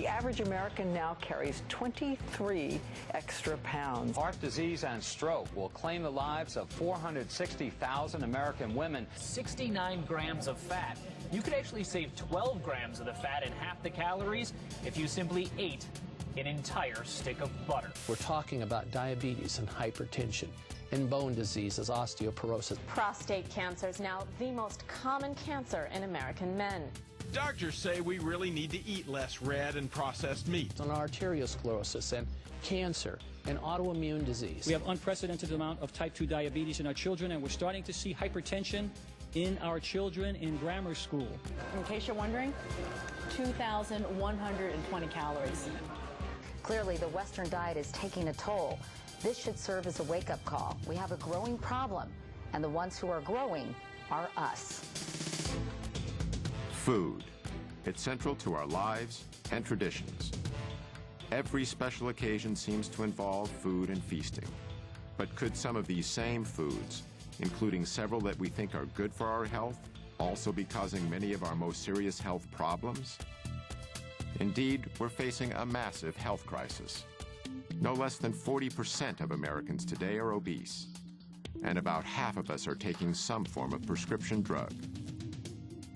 The average American now carries 23 extra pounds. Heart disease and stroke will claim the lives of 460,000 American women. 69 grams of fat. You could actually save 12 grams of the fat and half the calories if you simply ate an entire stick of butter. We're talking about diabetes and hypertension and bone diseases, osteoporosis. Prostate cancer is now the most common cancer in American men. Doctors say we really need to eat less red and processed meat. On arteriosclerosis and cancer and autoimmune disease. We have unprecedented amount of type 2 diabetes in our children, and we're starting to see hypertension in our children in grammar school. In case you're wondering, 2,120 calories. Clearly, the Western diet is taking a toll. This should serve as a wake-up call. We have a growing problem, and the ones who are growing are us. Food. It's central to our lives and traditions. Every special occasion seems to involve food and feasting. But could some of these same foods, including several that we think are good for our health, also be causing many of our most serious health problems? Indeed, we're facing a massive health crisis. No less than 40% of Americans today are obese, and about half of us are taking some form of prescription drug.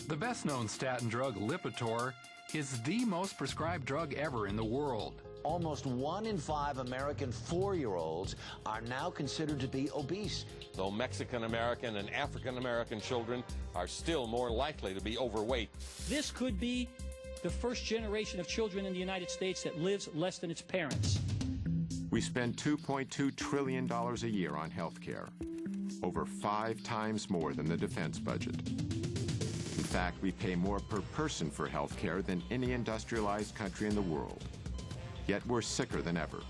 The best-known statin drug, Lipitor, is the most prescribed drug ever in the world. Almost 1 in 5 American 4-year-olds are now considered to be obese. Though Mexican-American and African-American children are still more likely to be overweight. This could be the first generation of children in the United States that lives less than its parents. We spend $2.2 trillion a year on health care, over 5 times more than the defense budget. In fact, we pay more per person for health care than any industrialized country in the world. Yet we're sicker than ever.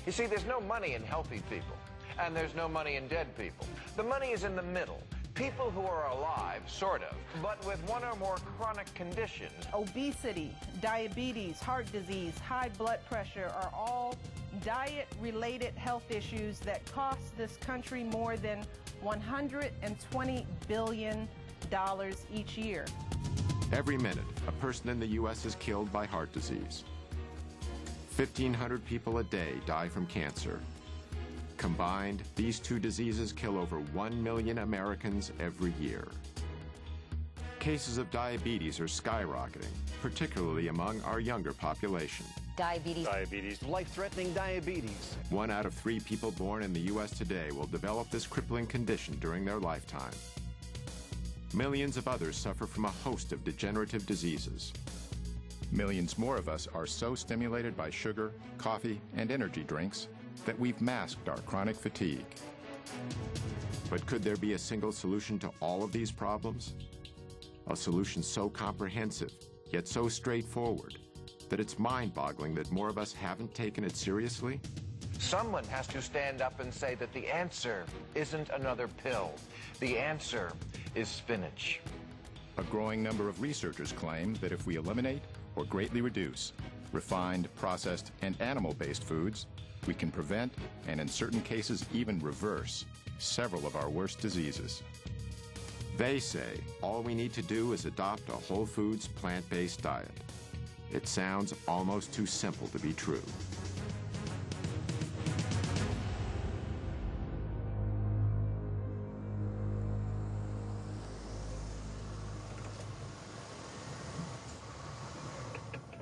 You see, there's no money in healthy people, and there's no money in dead people. The money is in the middle. People who are alive, sort of, but with one or more chronic conditions. Obesity, diabetes, heart disease, high blood pressure are all diet-related health issues that cost this country more than $120 billion each year. Every minute, a person in the U.S. is killed by heart disease. 1,500 people a day die from cancer. Combined, these two diseases kill over 1 million Americans every year. Cases of diabetes are skyrocketing, particularly among our younger population. Diabetes. Life-threatening diabetes. 1 out of 3 people born in the U.S. today will develop this crippling condition during their lifetime. Millions of others suffer from a host of degenerative diseases. Millions more of us are so stimulated by sugar, coffee, and energy drinks that we've masked our chronic fatigue. But could there be a single solution to all of these problems? A solution so comprehensive, yet so straightforward, that it's mind-boggling that more of us haven't taken it seriously? Someone has to stand up and say that the answer isn't another pill. The answer is spinach. A growing number of researchers claim that if we eliminate or greatly reduce refined, processed, and animal-based foods, we can prevent, and in certain cases even reverse, several of our worst diseases. They say all we need to do is adopt a whole foods, plant-based diet. It sounds almost too simple to be true.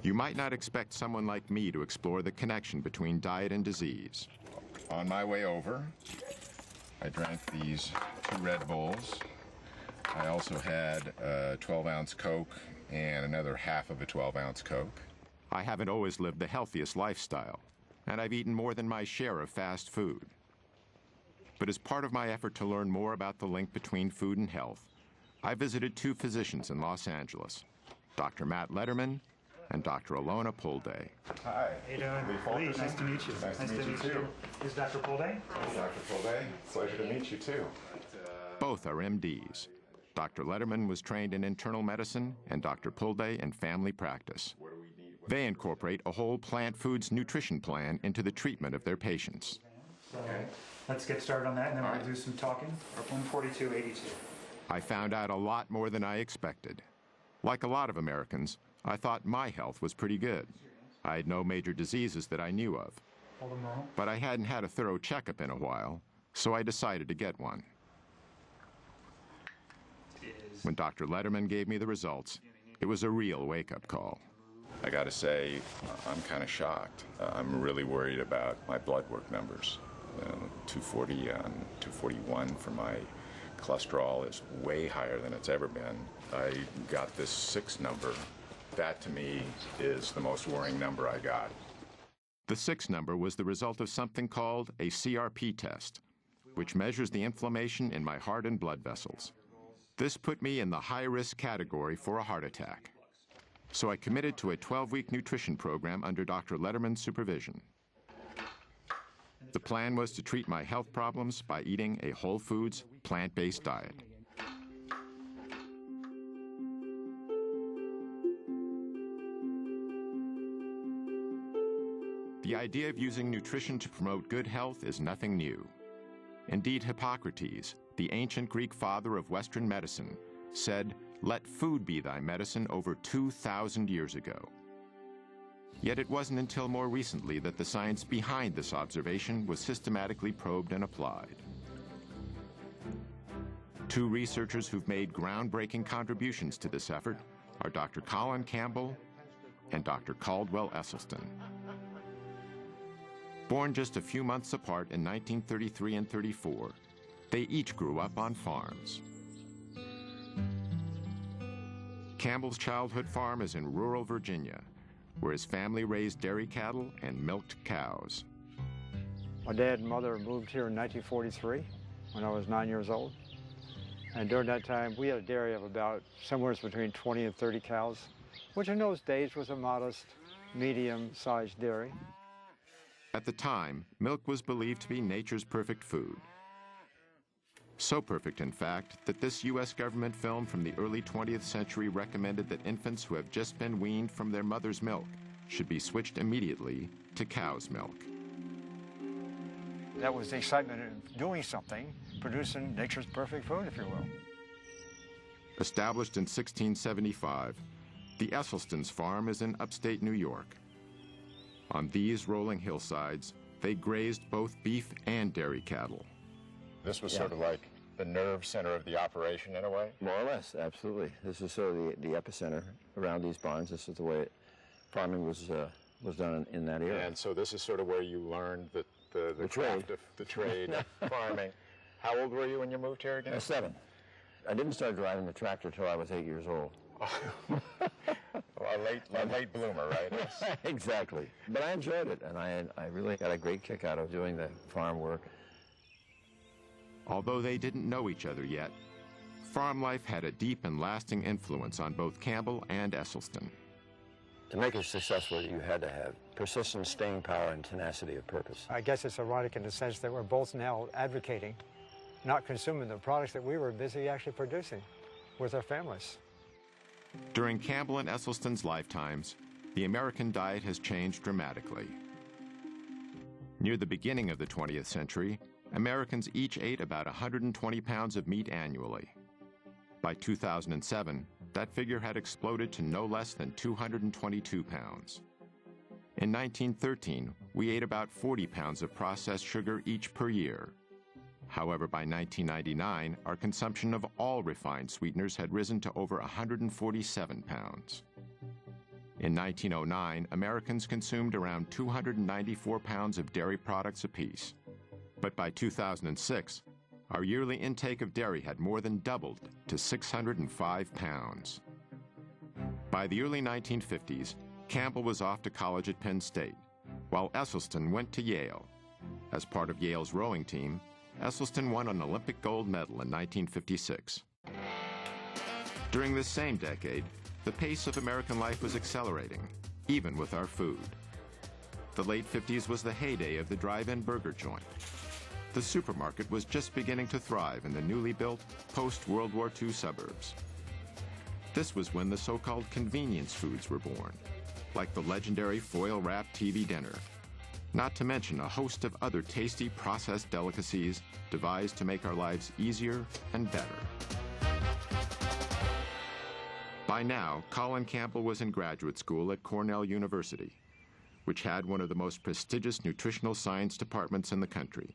You might not expect someone like me to explore the connection between diet and disease. On my way over, I drank these 2 Red Bulls. I also had a 12-ounce Coke and another half of a 12-ounce Coke. I haven't always lived the healthiest lifestyle, and I've eaten more than my share of fast food. But as part of my effort to learn more about the link between food and health, I visited 2 physicians in Los Angeles, Dr. Matt Lederman and Dr. Alona Pulday. Hi. How you doing? Lee, nice to meet you. Nice to meet you, too. Is Dr. Pulday? Dr. Pulday, pleasure to meet you, too. Both are MDs. Dr. Lederman was trained in internal medicine and Dr. Pulday in family practice. They incorporate a whole plant foods nutrition plan into the treatment of their patients. So let's get started on that, and then we'll do some talking. 142.82. I found out a lot more than I expected. Like a lot of Americans, I thought my health was pretty good. I had no major diseases that I knew of. But I hadn't had a thorough checkup in a while, so I decided to get one. When Dr. Letterman gave me the results, it was a real wake-up call. I got to say, I'm kind of shocked. I'm really worried about my blood work numbers. 240 on 241 for my cholesterol is way higher than it's ever been. I got this 6 number. That, to me, is the most worrying number I got. The 6 number was the result of something called a CRP test, which measures the inflammation in my heart and blood vessels. This put me in the high-risk category for a heart attack. So I committed to a 12-week nutrition program under Dr. Letterman's supervision. The plan was to treat my health problems by eating a whole foods, plant-based diet. The idea of using nutrition to promote good health is nothing new. Indeed, Hippocrates, the ancient Greek father of Western medicine, said, "Let food be thy medicine," over 2,000 years ago. Yet it wasn't until more recently that the science behind this observation was systematically probed and applied. 2 researchers who've made groundbreaking contributions to this effort are Dr. Colin Campbell and Dr. Caldwell Esselstyn. Born just a few months apart in 1933 and 34, they each grew up on farms. Campbell's childhood farm is in rural Virginia, where his family raised dairy cattle and milked cows. My dad and mother moved here in 1943 when I was 9 years old. And during that time, we had a dairy of about somewhere between 20 and 30 cows, which in those days was a modest, medium-sized dairy. At the time, milk was believed to be nature's perfect food. So perfect, in fact, that this U.S. government film from the early 20th century recommended that infants who have just been weaned from their mother's milk should be switched immediately to cow's milk. That was the excitement of doing something, producing nature's perfect food, if you will. Established in 1675, the Esselstyn's farm is in upstate New York. On these rolling hillsides, they grazed both beef and dairy cattle. This was sort of like the nerve center of the operation in a way? More or less, absolutely. This is sort of the epicenter around these barns. This is the way farming was done in that era. And so this is sort of where you learned the craft of the trade of farming. How old were you when you moved here again? 7. I didn't start driving the tractor until I was 8 years old. Well, a late bloomer, right? Exactly. But I enjoyed it, and I really got a great kick out of doing the farm work. Although they didn't know each other yet, farm life had a deep and lasting influence on both Campbell and Esselstyn. To make it successful, you had to have persistence, staying power, and tenacity of purpose. I guess it's ironic in the sense that we're both now advocating, not consuming the products that we were busy actually producing with our families. During Campbell and Esselstyn's lifetimes, the American diet has changed dramatically. Near the beginning of the 20th century, Americans each ate about 120 pounds of meat annually. By 2007, that figure had exploded to no less than 222 pounds. In 1913, we ate about 40 pounds of processed sugar each per year. However, by 1999, our consumption of all refined sweeteners had risen to over 147 pounds. In 1909, Americans consumed around 294 pounds of dairy products apiece. But by 2006, our yearly intake of dairy had more than doubled to 605 pounds. By the early 1950s, Campbell was off to college at Penn State, while Esselstyn went to Yale. As part of Yale's rowing team, Esselstyn won an Olympic gold medal in 1956. During this same decade, the pace of American life was accelerating, even with our food. The late 50s was the heyday of the drive-in burger joint. The supermarket was just beginning to thrive in the newly built post-World War II suburbs. This was when the so-called convenience foods were born, like the legendary foil-wrapped TV dinner, not to mention a host of other tasty processed delicacies devised to make our lives easier and better. By now, Colin Campbell was in graduate school at Cornell University, which had one of the most prestigious nutritional science departments in the country.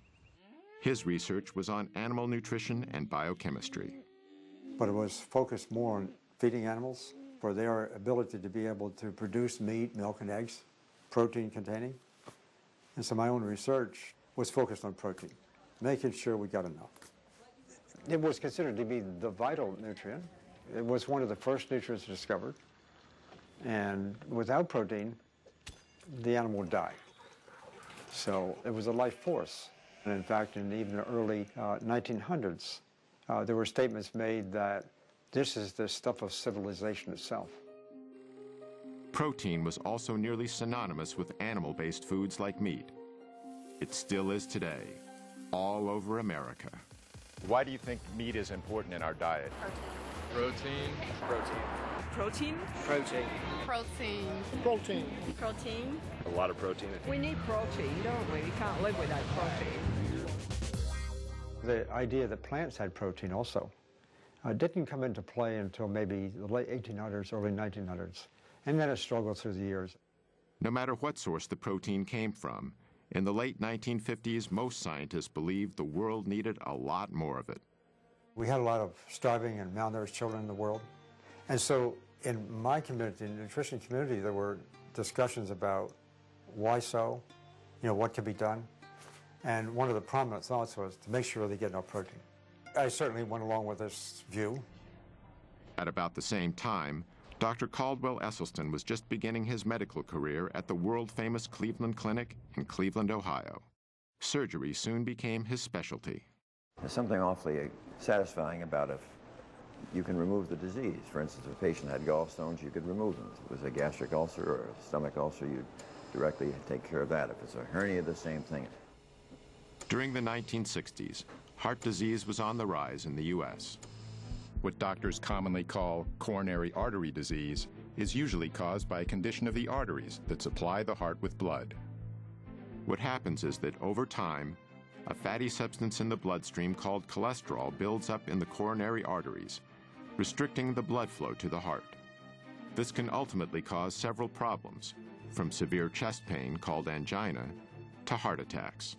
His research was on animal nutrition and biochemistry. But it was focused more on feeding animals for their ability to be able to produce meat, milk, and eggs, protein containing. And so my own research was focused on protein, making sure we got enough. It was considered to be the vital nutrient. It was one of the first nutrients discovered. And without protein, the animal would die. So it was a life force. And in fact, in even the early 1900s, there were statements made that this is the stuff of civilization itself. Protein was also nearly synonymous with animal-based foods like meat. It still is today, all over America. Why do you think meat is important in our diet? Protein. Protein? Protein. Protein. Protein. Protein. A lot of protein. We need protein, don't we? We can't live without protein. The idea that plants had protein also didn't come into play until maybe the late 1800s, early 1900s, and then it struggled through the years. No matter what source the protein came from, in the late 1950s, most scientists believed the world needed a lot more of it. We had a lot of starving and malnourished children in the world. And so in my community, in the nutrition community, there were discussions about why so, what could be done. And one of the prominent thoughts was to make sure they get enough protein. I certainly went along with this view. At about the same time, Dr. Caldwell Esselstyn was just beginning his medical career at the world-famous Cleveland Clinic in Cleveland, Ohio. Surgery soon became his specialty. There's something awfully satisfying about if you can remove the disease. For instance, if a patient had gallstones, you could remove them. If it was a gastric ulcer or a stomach ulcer, you'd directly take care of that. If it's a hernia, the same thing. During the 1960s, heart disease was on the rise in the U.S. What doctors commonly call coronary artery disease is usually caused by a condition of the arteries that supply the heart with blood. What happens is that over time, a fatty substance in the bloodstream called cholesterol builds up in the coronary arteries, restricting the blood flow to the heart. This can ultimately cause several problems, from severe chest pain called angina to heart attacks.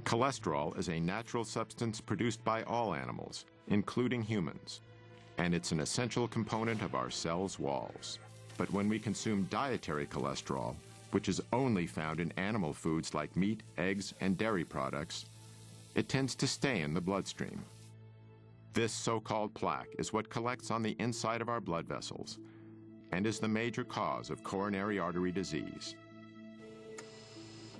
Cholesterol is a natural substance produced by all animals, including humans, and it's an essential component of our cells' walls. But when we consume dietary cholesterol, which is only found in animal foods like meat, eggs, and dairy products, it tends to stay in the bloodstream. This so-called plaque is what collects on the inside of our blood vessels and is the major cause of coronary artery disease.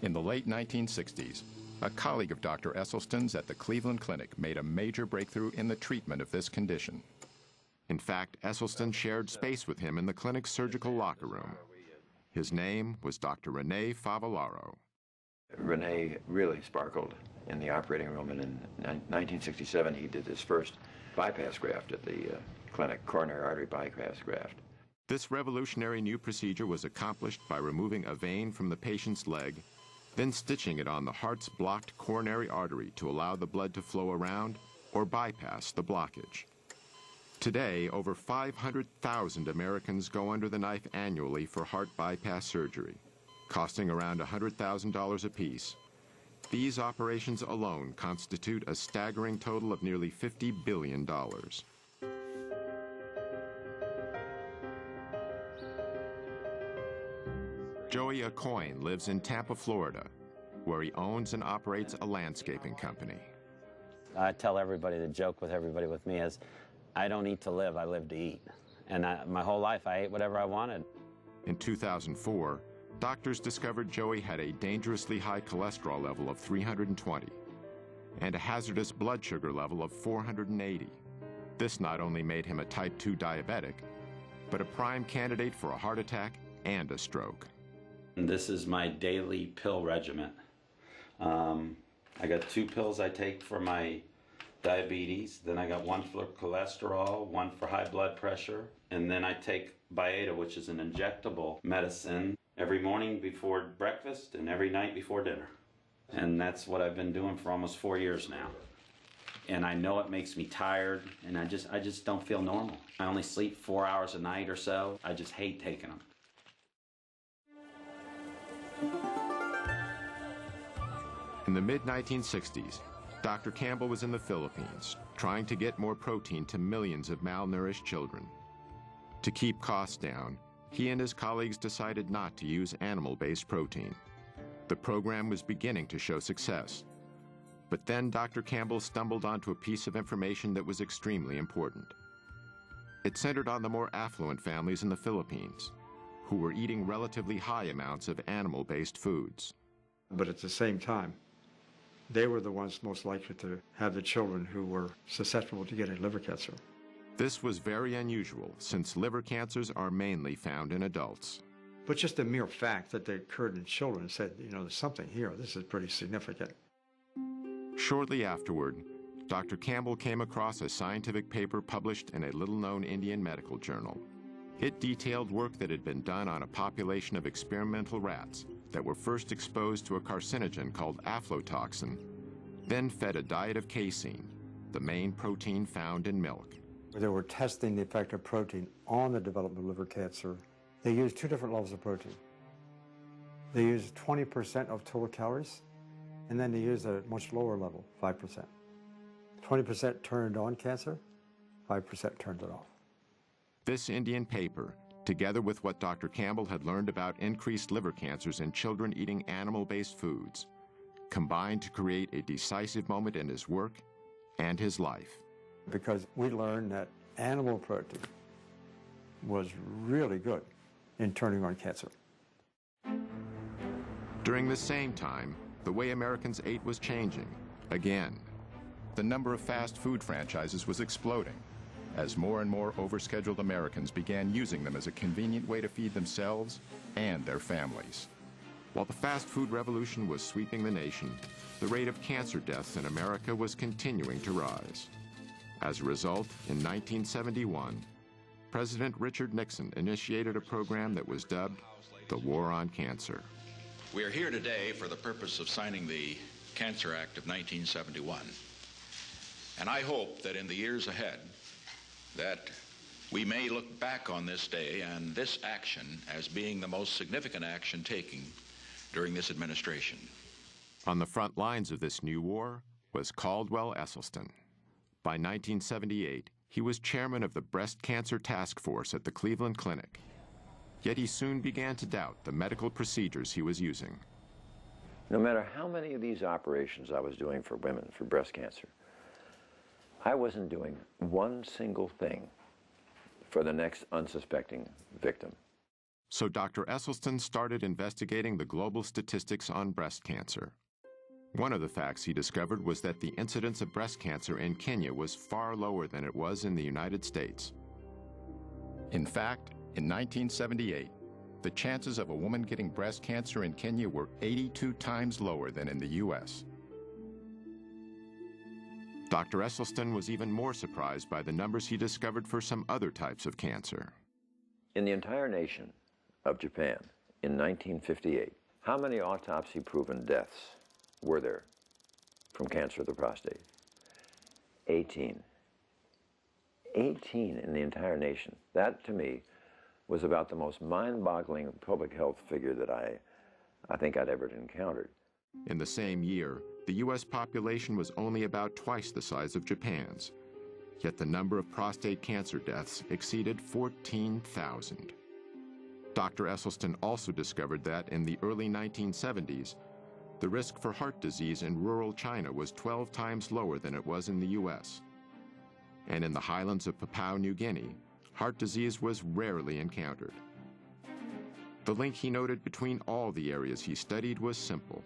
In the late 1960s, a colleague of Dr. Esselstyn's at the Cleveland Clinic made a major breakthrough in the treatment of this condition. In fact, Esselstyn shared space with him in the clinic's surgical locker room. His name was Dr. Rene Favellaro. Rene really sparkled in the operating room, and in 1967 he did his first bypass graft at the clinic, coronary artery bypass graft. This revolutionary new procedure was accomplished by removing a vein from the patient's leg, then stitching it on the heart's blocked coronary artery to allow the blood to flow around or bypass the blockage. Today, over 500,000 Americans go under the knife annually for heart bypass surgery, costing around $100,000 apiece. These operations alone constitute a staggering total of nearly $50 billion. Joey Aucoin lives in Tampa, Florida, where he owns and operates a landscaping company. I tell everybody, the joke with everybody with me is, I don't eat to live, I live to eat. And my whole life, I ate whatever I wanted. In 2004, doctors discovered Joey had a dangerously high cholesterol level of 320 and a hazardous blood sugar level of 480. This not only made him a type 2 diabetic, but a prime candidate for a heart attack and a stroke. This is my daily pill regimen. I got 2 pills I take for my diabetes, then I got 1 for cholesterol, 1 for high blood pressure, and then I take Byetta, which is an injectable medicine, every morning before breakfast and every night before dinner. And that's what I've been doing for almost 4 years now. and I know it makes me tired, and I just don't feel normal. I only sleep 4 hours a night or so. I just hate taking them. In the mid-1960s, Dr. Campbell was in the Philippines, trying to get more protein to millions of malnourished children. To keep costs down, he and his colleagues decided not to use animal-based protein. The program was beginning to show success. But then Dr. Campbell stumbled onto a piece of information that was extremely important. It centered on the more affluent families in the Philippines, who were eating relatively high amounts of animal-based foods. But at the same time, they were the ones most likely to have the children who were susceptible to getting liver cancer. This was very unusual, since liver cancers are mainly found in adults. But just the mere fact that they occurred in children said, you know, there's something here. This is pretty significant. Shortly afterward, Dr. Campbell came across a scientific paper published in a little-known Indian medical journal. It detailed work that had been done on a population of experimental rats that were first exposed to a carcinogen called aflatoxin, then fed a diet of casein, the main protein found in milk. They were testing the effect of protein on the development of liver cancer. They used two different levels of protein. They used 20% of total calories, and then they used a much lower level, 5%. 20% turned on cancer, 5% turned it off. This Indian paper, together with what Dr. Campbell had learned about increased liver cancers in children eating animal-based foods, combined to create a decisive moment in his work and his life. Because we learned that animal protein was really good in turning on cancer. During the same time, the way Americans ate was changing, again. The number of fast food franchises was exploding as more and more overscheduled Americans began using them as a convenient way to feed themselves and their families. While the fast food revolution was sweeping the nation, the rate of cancer deaths in America was continuing to rise. As a result, in 1971, President Richard Nixon initiated a program that was dubbed the War on Cancer. We are here today for the purpose of signing the Cancer Act of 1971. And I hope that in the years ahead, that we may look back on this day and this action as being the most significant action taken during this administration. On the front lines of this new war was Caldwell Esselstyn. By 1978, he was chairman of the Breast Cancer Task Force at the Cleveland Clinic. Yet he soon began to doubt the medical procedures he was using. No matter how many of these operations I was doing for women for breast cancer, I wasn't doing one single thing for the next unsuspecting victim. So Dr. Esselstyn started investigating the global statistics on breast cancer. One of the facts he discovered was that the incidence of breast cancer in Kenya was far lower than it was in the United States. In fact, in 1978, the chances of a woman getting breast cancer in Kenya were 82 times lower than in the U.S. Dr. Esselstyn was even more surprised by the numbers he discovered for some other types of cancer. In the entire nation of Japan in 1958, how many autopsy-proven deaths were there from cancer of the prostate? 18. 18 in the entire nation. That, to me, was about the most mind-boggling public health figure that I think I'd ever encountered. In the same year, the U.S. population was only about twice the size of Japan's, yet the number of prostate cancer deaths exceeded 14,000. Dr. Esselstyn also discovered that in the early 1970s, the risk for heart disease in rural China was 12 times lower than it was in the U.S. And in the highlands of Papua New Guinea, heart disease was rarely encountered. The link he noted between all the areas he studied was simple.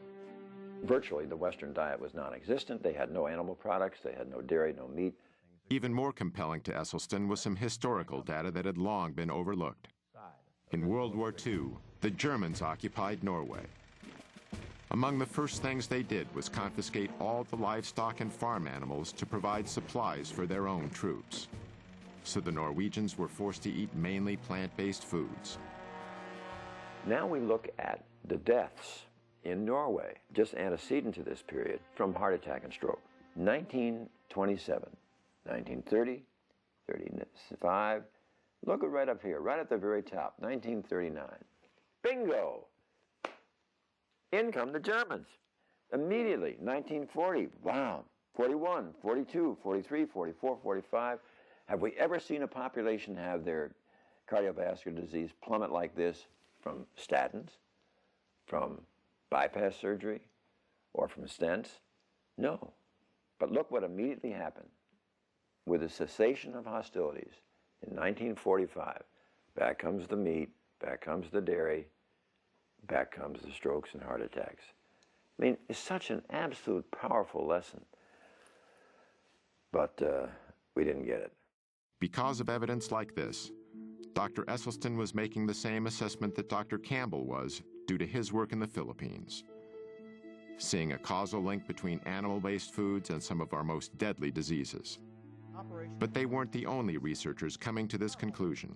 Virtually, the Western diet was non-existent. They had no animal products. They had no dairy, no meat. Even more compelling to Esselstyn was some historical data that had long been overlooked. In World War II, the Germans occupied Norway. Among the first things they did was confiscate all the livestock and farm animals to provide supplies for their own troops. So the Norwegians were forced to eat mainly plant-based foods. Now we look at the deaths in Norway, just antecedent to this period, from heart attack and stroke. 19 27. 1930, 35. Look at right up here, right at the very top, 1939. Bingo! In come the Germans. Immediately, 1940, wow, 41, 42, 43, 44, 45. Have we ever seen a population have their cardiovascular disease plummet like this from statins, from bypass surgery, or from stents? No. But look what immediately happened. With the cessation of hostilities in 1945, back comes the meat, back comes the dairy, back comes the strokes and heart attacks. I mean, it's such an absolute powerful lesson. But we didn't get it. Because of evidence like this, Dr. Esselstyn was making the same assessment that Dr. Campbell was due to his work in the Philippines, seeing a causal link between animal-based foods and some of our most deadly diseases. But they weren't the only researchers coming to this conclusion.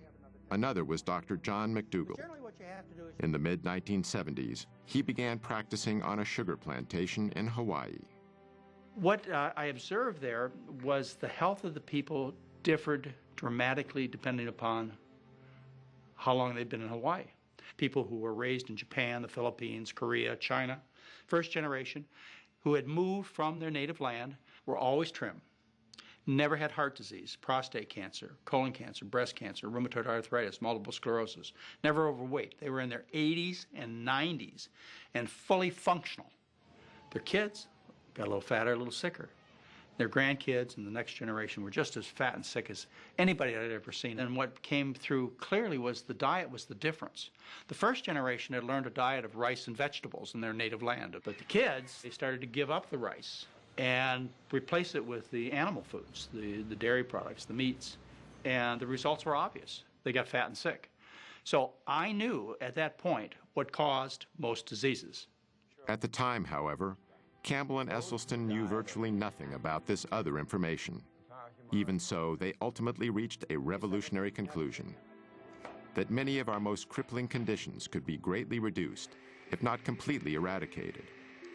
Another was Dr. John McDougall. In the mid-1970s, he began practicing on a sugar plantation in Hawaii. What I observed there was the health of the people differed dramatically depending upon how long they'd been in Hawaii. People who were raised in Japan, the Philippines, Korea, China, first generation, who had moved from their native land, were always trim. Never had heart disease, prostate cancer, colon cancer, breast cancer, rheumatoid arthritis, multiple sclerosis. Never overweight. They were in their 80s and 90s and fully functional. Their kids got a little fatter, a little sicker. Their grandkids and the next generation were just as fat and sick as anybody I'd ever seen. And what came through clearly was the diet was the difference. The first generation had learned a diet of rice and vegetables in their native land. But the kids, they started to give up the rice and replace it with the animal foods, the dairy products, the meats. And the results were obvious. They got fat and sick. So I knew at that point what caused most diseases. At the time, however, Campbell and Esselstyn knew virtually nothing about this other information. Even so, they ultimately reached a revolutionary conclusion: that many of our most crippling conditions could be greatly reduced, if not completely eradicated,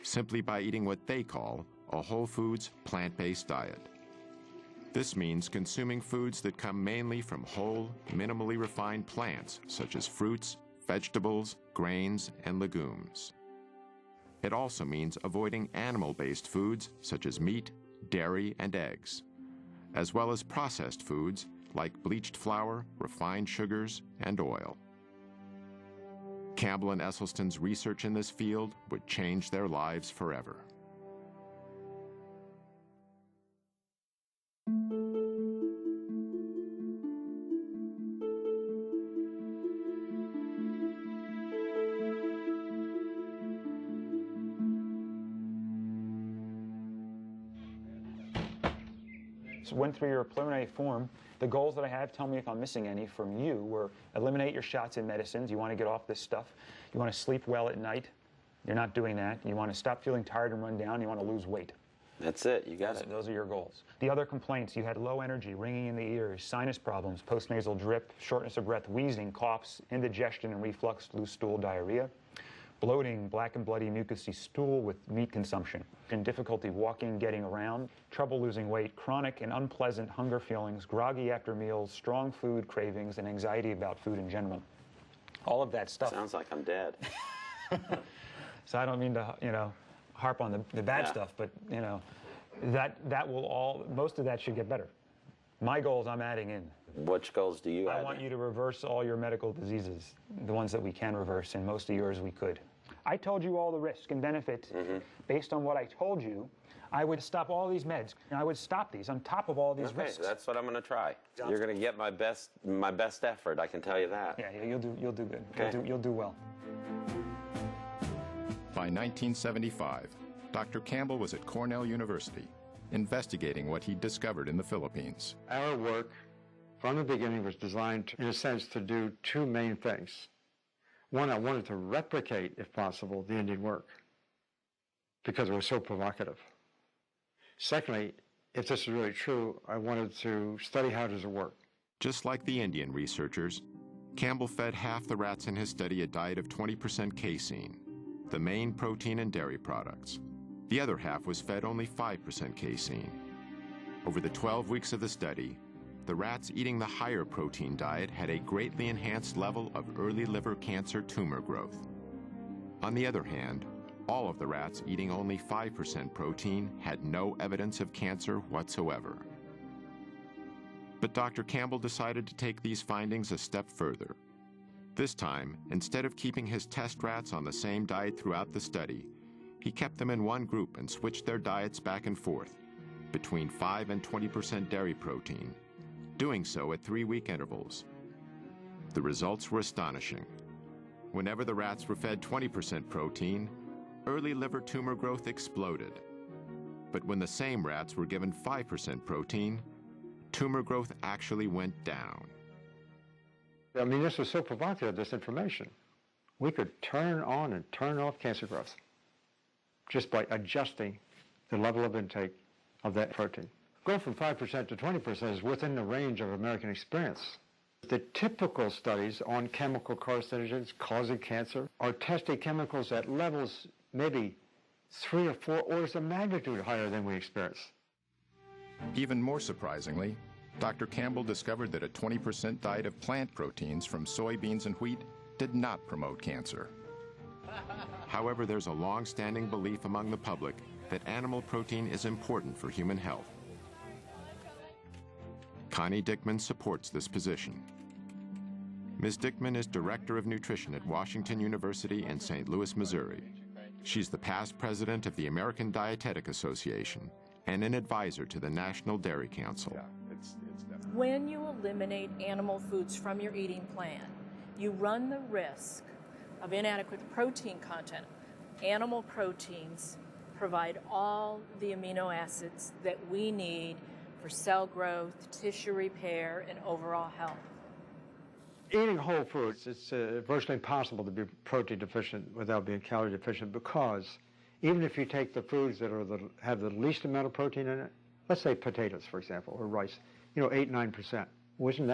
simply by eating what they call a whole foods, plant-based diet. This means consuming foods that come mainly from whole, minimally refined plants, such as fruits, vegetables, grains, and legumes. It also means avoiding animal-based foods, such as meat, dairy, and eggs, as well as processed foods like bleached flour, refined sugars, and oil. Campbell and Esselstyn's research in this field would change their lives forever. So went through your preliminary form. The goals that I have, tell me if I'm missing any from you, were eliminate your shots and medicines. You want to get off this stuff. You want to sleep well at night. You're not doing that. You want to stop feeling tired and run down. You want to lose weight. That's it. You got it. Those are your goals. The other complaints, you had low energy, ringing in the ears, sinus problems, postnasal drip, shortness of breath, wheezing, coughs, indigestion and reflux, loose stool, diarrhea, bloating, black and bloody mucousy stool with meat consumption, and difficulty walking, getting around, trouble losing weight, chronic and unpleasant hunger feelings, groggy after meals, strong food cravings, and anxiety about food in general. All of that stuff. Sounds like I'm dead. So I don't mean to, harp on the bad stuff, but, that will all, most of that should get better. My goals I'm adding in. Which goals do you add? I want you to reverse all your medical diseases, the ones that we can reverse, and most of yours we could. I told you all the risk and benefit. Based on what I told you, I would stop all these meds. I would stop these on top of all these risks. That's what I'm going to try. You're going to get my best effort, I can tell you that. Yeah, you'll do good. Okay. You'll do well. By 1975, Dr. Campbell was at Cornell University, investigating what he'd discovered in the Philippines. Our work from the beginning was designed, in a sense, to do two main things. One, I wanted to replicate, if possible, the Indian work, because it was so provocative. Secondly, if this is really true, I wanted to study how does it work. Just like the Indian researchers, Campbell fed half the rats in his study a diet of 20% casein, the main protein in dairy products. The other half was fed only 5% casein. Over the 12 weeks of the study, the rats eating the higher protein diet had a greatly enhanced level of early liver cancer tumor growth. On the other hand, all of the rats eating only 5% protein had no evidence of cancer whatsoever. But Dr. Campbell decided to take these findings a step further. This time, instead of keeping his test rats on the same diet throughout the study, he kept them in one group and switched their diets back and forth, between 5 and 20% dairy protein, doing so at 3-week intervals. The results were astonishing. Whenever the rats were fed 20% protein, early liver tumor growth exploded. But when the same rats were given 5% protein, tumor growth actually went down. I mean, this was so provocative, this information. We could turn on and turn off cancer growth just by adjusting the level of intake of that protein. Going from 5% to 20% is within the range of American experience. The typical studies on chemical carcinogens causing cancer are testing chemicals at levels maybe 3 or 4 orders of magnitude higher than we experience. Even more surprisingly, Dr. Campbell discovered that a 20% diet of plant proteins from soybeans and wheat did not promote cancer. However, there's a long-standing belief among the public that animal protein is important for human health. Connie Dickman supports this position. Ms. Dickman is Director of Nutrition at Washington University in St. Louis, Missouri. She's the past president of the American Dietetic Association and an advisor to the National Dairy Council. When you eliminate animal foods from your eating plan, you run the risk of inadequate protein content. Animal proteins provide all the amino acids that we need for cell growth, tissue repair, and overall health. Eating whole foods, it's virtually impossible to be protein deficient without being calorie deficient, because even if you take the foods that have the least amount of protein in it, let's say potatoes, for example, or rice, 8-9%.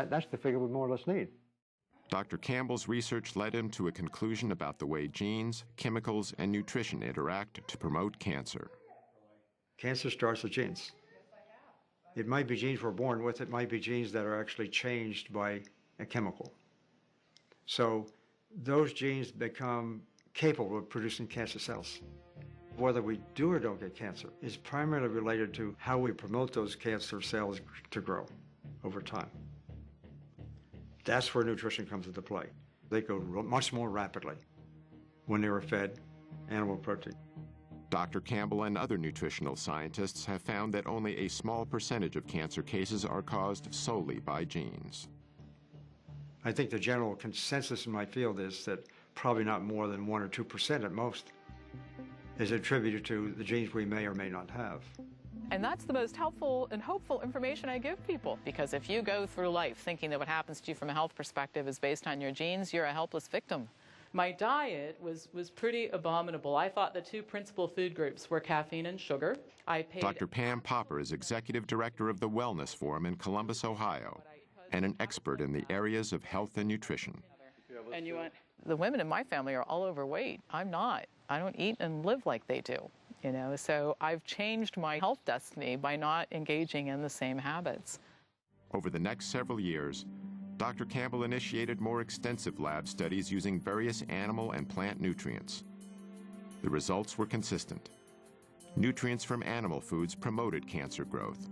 That's the figure we more or less need. Dr. Campbell's research led him to a conclusion about the way genes, chemicals, and nutrition interact to promote cancer. Cancer starts with genes. It might be genes we're born with, it might be genes that are actually changed by a chemical. So those genes become capable of producing cancer cells. Whether we do or don't get cancer is primarily related to how we promote those cancer cells to grow over time. That's where nutrition comes into play. They go much more rapidly when they were fed animal protein. Dr. Campbell and other nutritional scientists have found that only a small percentage of cancer cases are caused solely by genes. I think the general consensus in my field is that probably not more than 1 or 2% at most is attributed to the genes we may or may not have. And that's the most helpful and hopeful information I give people, because if you go through life thinking that what happens to you from a health perspective is based on your genes, you're a helpless victim. My diet was pretty abominable. I thought the 2 principal food groups were caffeine and sugar. Dr. Pam Popper is executive director of the Wellness Forum in Columbus, Ohio, and an expert in the areas of health and nutrition. And you want? The women in my family are all overweight. I'm not. I don't eat and live like they do, so I've changed my health destiny by not engaging in the same habits. Over the next several years, Dr. Campbell initiated more extensive lab studies using various animal and plant nutrients. The results were consistent. Nutrients from animal foods promoted cancer growth,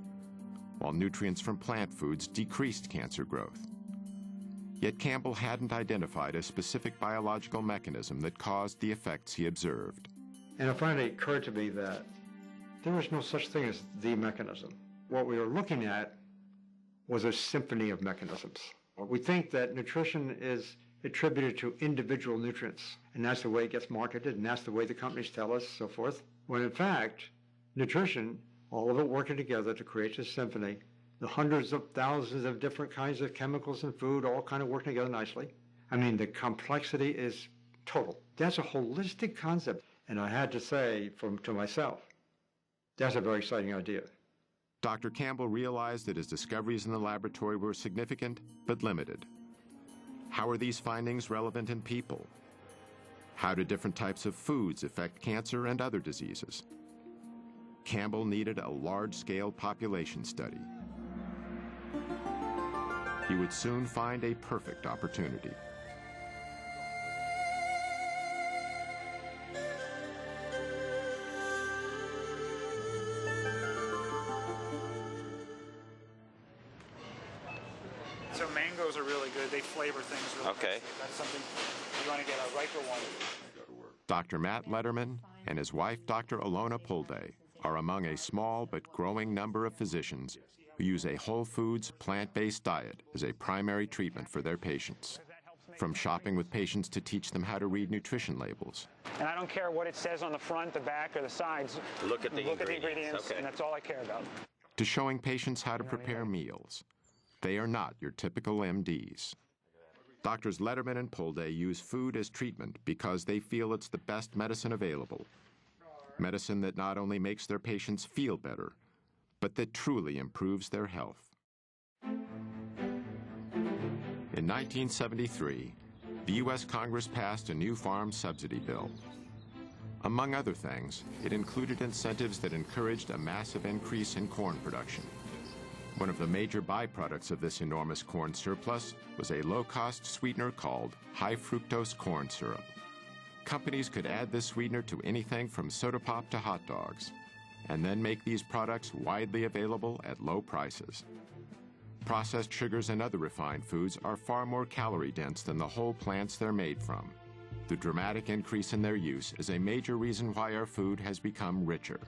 while nutrients from plant foods decreased cancer growth. Yet Campbell hadn't identified a specific biological mechanism that caused the effects he observed. And it finally occurred to me that there was no such thing as the mechanism. What we were looking at was a symphony of mechanisms. We think that nutrition is attributed to individual nutrients, and that's the way it gets marketed, and that's the way the companies tell us, so forth. When in fact, nutrition, all of it working together to create this symphony, the hundreds of thousands of different kinds of chemicals in food, all kind of working together nicely. I mean, the complexity is total. That's a holistic concept. And I had to say to myself, that's a very exciting idea. Dr. Campbell realized that his discoveries in the laboratory were significant but limited. How are these findings relevant in people? How do different types of foods affect cancer and other diseases? Campbell needed a large-scale population study. He would soon find a perfect opportunity. So mangoes are really good. They flavor things really Okay. nicely. That's something you want to get a riper one. Dr. Matt Letterman and his wife, Dr. Alona Pulde, are among a small but growing number of physicians who use a whole foods, plant-based diet as a primary treatment for their patients. From shopping with patients to teach them how to read nutrition labels. And I don't care what it says on the front, the back, or the sides. Look at the ingredients. Okay. And that's all I care about. To showing patients how to prepare meals. They are not your typical MDs. Doctors Letterman and Pulde use food as treatment because they feel it's the best medicine available. Medicine that not only makes their patients feel better, but that truly improves their health. In 1973, the U.S. Congress passed a new farm subsidy bill. Among other things, it included incentives that encouraged a massive increase in corn production. One of the major byproducts of this enormous corn surplus was a low-cost sweetener called high-fructose corn syrup. Companies could add this sweetener to anything from soda pop to hot dogs, and then make these products widely available at low prices. Processed sugars and other refined foods are far more calorie-dense than the whole plants they're made from. The dramatic increase in their use is a major reason why our food has become richer.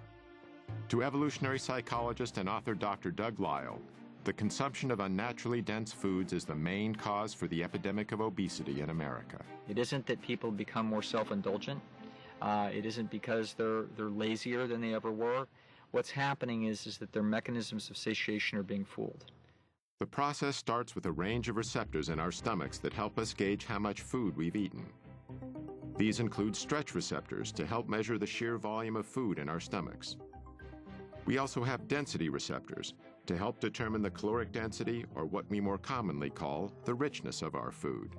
To evolutionary psychologist and author Dr. Doug Lisle, the consumption of unnaturally dense foods is the main cause for the epidemic of obesity in America. It isn't that people become more self-indulgent. It isn't because they're lazier than they ever were. What's happening is that their mechanisms of satiation are being fooled. The process starts with a range of receptors in our stomachs that help us gauge how much food we've eaten. These include stretch receptors to help measure the sheer volume of food in our stomachs. We also have density receptors to help determine the caloric density, or what we more commonly call the richness of our food.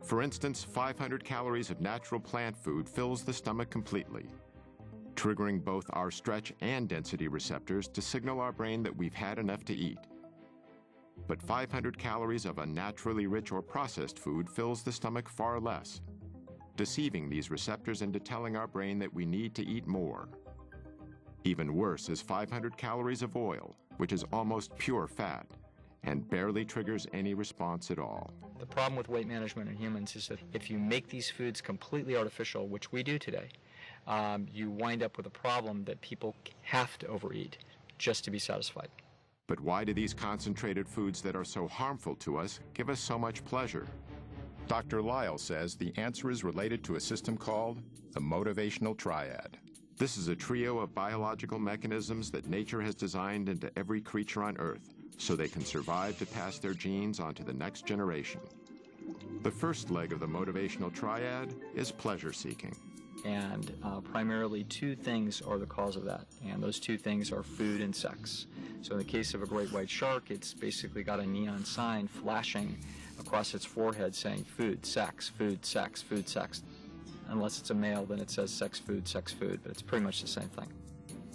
For instance, 500 calories of natural plant food fills the stomach completely, triggering both our stretch and density receptors to signal our brain that we've had enough to eat. But 500 calories of unnaturally rich or processed food fills the stomach far less, deceiving these receptors into telling our brain that we need to eat more. Even worse is 500 calories of oil, which is almost pure fat and barely triggers any response at all. The problem with weight management in humans is that if you make these foods completely artificial, which we do today, you wind up with a problem that people have to overeat just to be satisfied. But why do these concentrated foods that are so harmful to us give us so much pleasure? Dr. Lisle says the answer is related to a system called the motivational triad. This is a trio of biological mechanisms that nature has designed into every creature on Earth so they can survive to pass their genes on to the next generation. The first leg of the motivational triad is pleasure seeking. And primarily two things are the cause of that, and those two things are food and sex. So in the case of a great white shark, it's basically got a neon sign flashing across its forehead saying food, sex, food, sex, food, sex. Unless it's a male, then it says sex, food, but it's pretty much the same thing.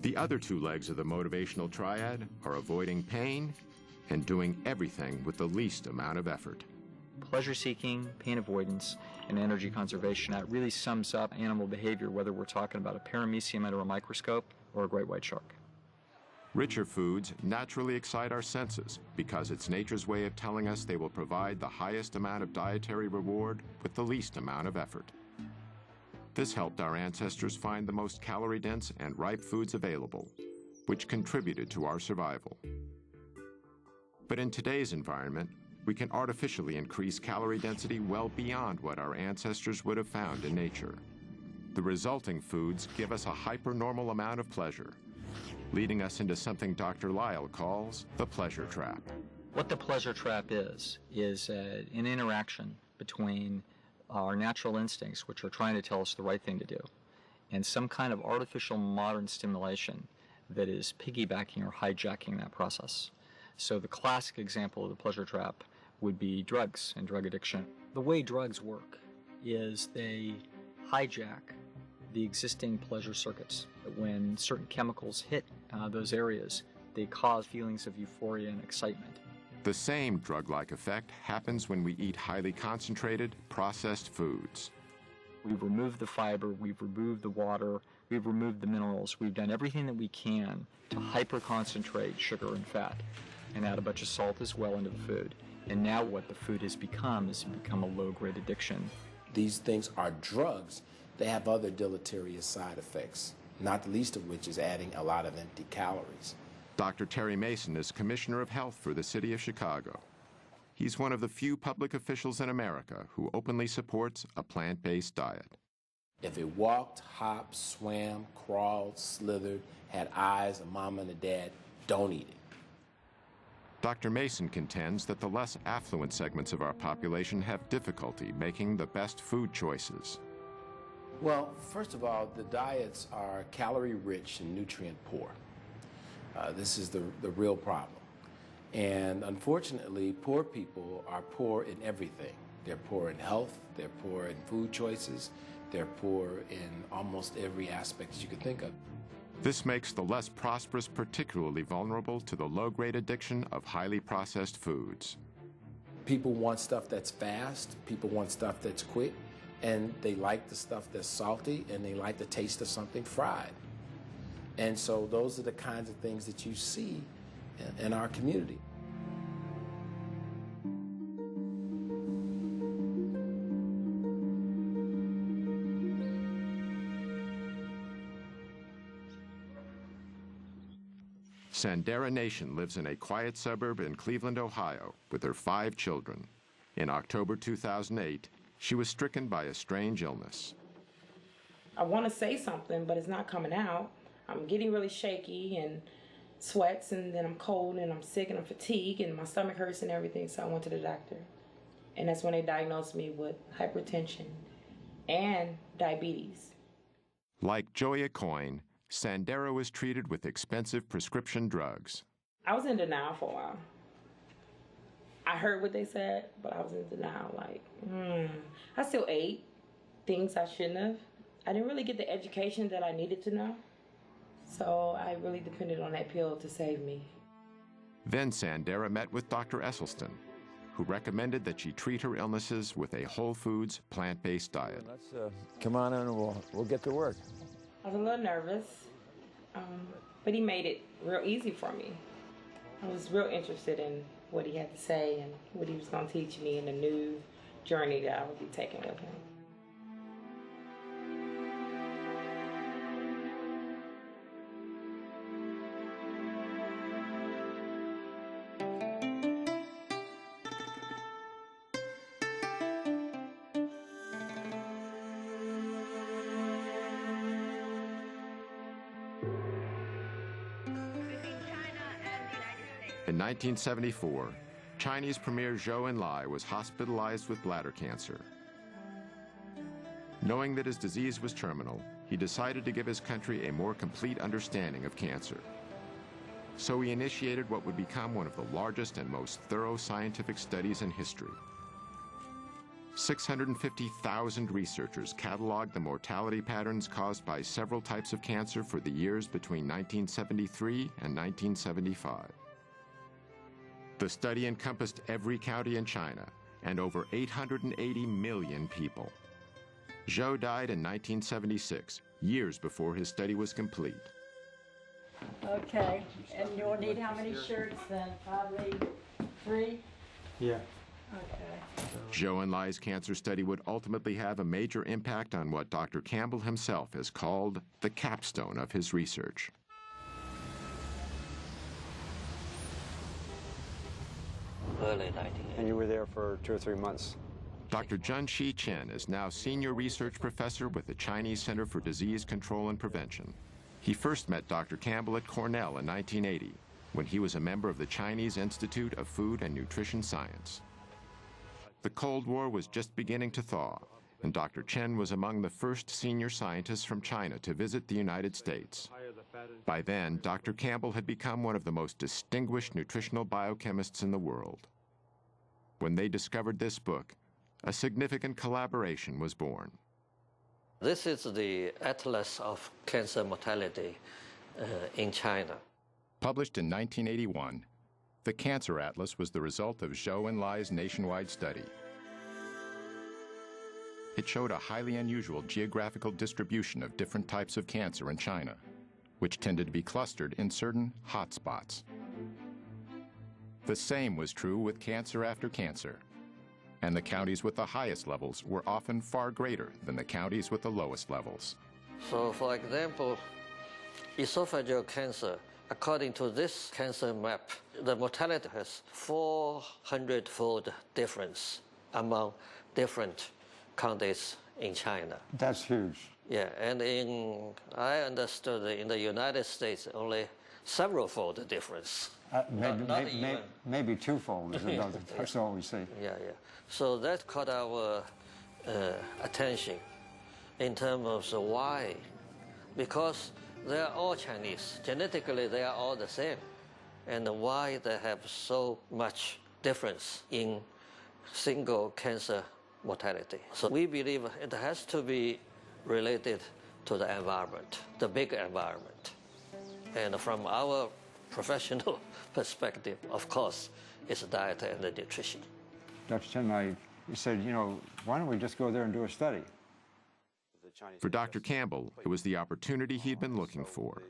The other two legs of the motivational triad are avoiding pain and doing everything with the least amount of effort. Pleasure seeking, pain avoidance, and energy conservation, that really sums up animal behavior, whether we're talking about a paramecium under a microscope or a great white shark. Richer foods naturally excite our senses because it's nature's way of telling us they will provide the highest amount of dietary reward with the least amount of effort. This helped our ancestors find the most calorie-dense and ripe foods available, which contributed to our survival. But in today's environment, we can artificially increase calorie density well beyond what our ancestors would have found in nature. The resulting foods give us a hypernormal amount of pleasure, leading us into something Dr. Lisle calls the pleasure trap. What the pleasure trap is an interaction between our natural instincts, which are trying to tell us the right thing to do, and some kind of artificial modern stimulation that is piggybacking or hijacking that process. So the classic example of the pleasure trap would be drugs and drug addiction. The way drugs work is they hijack the existing pleasure circuits. When certain chemicals hit those areas, they cause feelings of euphoria and excitement. The same drug-like effect happens when we eat highly concentrated, processed foods. We've removed the fiber, we've removed the water, we've removed the minerals, we've done everything that we can to hyper-concentrate sugar and fat and add a bunch of salt as well into the food. And now what the food has become is become a low-grade addiction. These things are drugs. They have other deleterious side effects, not the least of which is adding a lot of empty calories. Dr. Terry Mason is Commissioner of Health for the City of Chicago. He's one of the few public officials in America who openly supports a plant-based diet. If it walked, hopped, swam, crawled, slithered, had eyes, a mom and a dad, don't eat it. Dr. Mason contends that the less affluent segments of our population have difficulty making the best food choices. Well, first of all, the diets are calorie-rich and nutrient-poor. This is the real problem. And unfortunately, poor people are poor in everything. They're poor in health, they're poor in food choices, they're poor in almost every aspect you could think of. This makes the less prosperous particularly vulnerable to the low-grade addiction of highly processed foods. People want stuff that's fast, people want stuff that's quick, and they like the stuff that's salty, and they like the taste of something fried. And so those are the kinds of things that you see in our community. Sandera Nation lives in a quiet suburb in Cleveland, Ohio, with her 5 children. In October 2008, she was stricken by a strange illness. I want to say something, but it's not coming out. I'm getting really shaky and sweats, and then I'm cold and I'm sick and I'm fatigued and my stomach hurts and everything, so I went to the doctor. And that's when they diagnosed me with hypertension and diabetes. Like Joya Coyne, Sandera was treated with expensive prescription drugs. I was in denial for a while. I heard what they said, but I was in denial, like, I still ate things I shouldn't have. I didn't really get the education that I needed to know. So I really depended on that pill to save me. Then Sandera met with Dr. Esselstyn, who recommended that she treat her illnesses with a whole foods, plant-based diet. Let's come on in and we'll get to work. I was a little nervous, but he made it real easy for me. I was real interested in what he had to say and what he was going to teach me in the new journey that I would be taking with him. In 1974, Chinese Premier Zhou Enlai was hospitalized with bladder cancer. Knowing that his disease was terminal, he decided to give his country a more complete understanding of cancer. So he initiated what would become one of the largest and most thorough scientific studies in history. 650,000 researchers cataloged the mortality patterns caused by several types of cancer for the years between 1973 and 1975. The study encompassed every county in China and over 880 million people. Zhou died in 1976, years before his study was complete. Okay, and you'll need how many shirts then? Probably 3? Yeah. Okay. Zhou Enlai's cancer study would ultimately have a major impact on what Dr. Campbell himself has called the capstone of his research. Early 1980. And you were there for 2 or 3 months. Dr. Junshi Chen is now senior research professor with the Chinese Center for Disease Control and Prevention. He first met Dr. Campbell at Cornell in 1980, when he was a member of the Chinese Institute of Food and Nutrition Science. The Cold War was just beginning to thaw, and Dr. Chen was among the first senior scientists from China to visit the United States. By then, Dr. Campbell had become one of the most distinguished nutritional biochemists in the world. When they discovered this book, a significant collaboration was born. This is the Atlas of Cancer Mortality in China. Published in 1981, the Cancer Atlas was the result of Zhou and Lai's nationwide study. It showed a highly unusual geographical distribution of different types of cancer in China, which tended to be clustered in certain hotspots. The same was true with cancer after cancer, and the counties with the highest levels were often far greater than the counties with the lowest levels. So, for example, esophageal cancer, according to this cancer map, the mortality has 400-fold difference among different counties in China. That's huge. Yeah, and I understood in the United States, only several-fold difference. Maybe twofold is another. That's all we see. Yeah. So that caught our attention in terms of the why. Because they are all Chinese. Genetically, they are all the same. And why they have so much difference in single cancer mortality. So we believe it has to be related to the environment, the big environment. And from our professional perspective, of course, it's diet and the nutrition. Dr. Chen, you said, why don't we just go there and do a study? For Dr. Campbell, it was the opportunity he'd been looking for.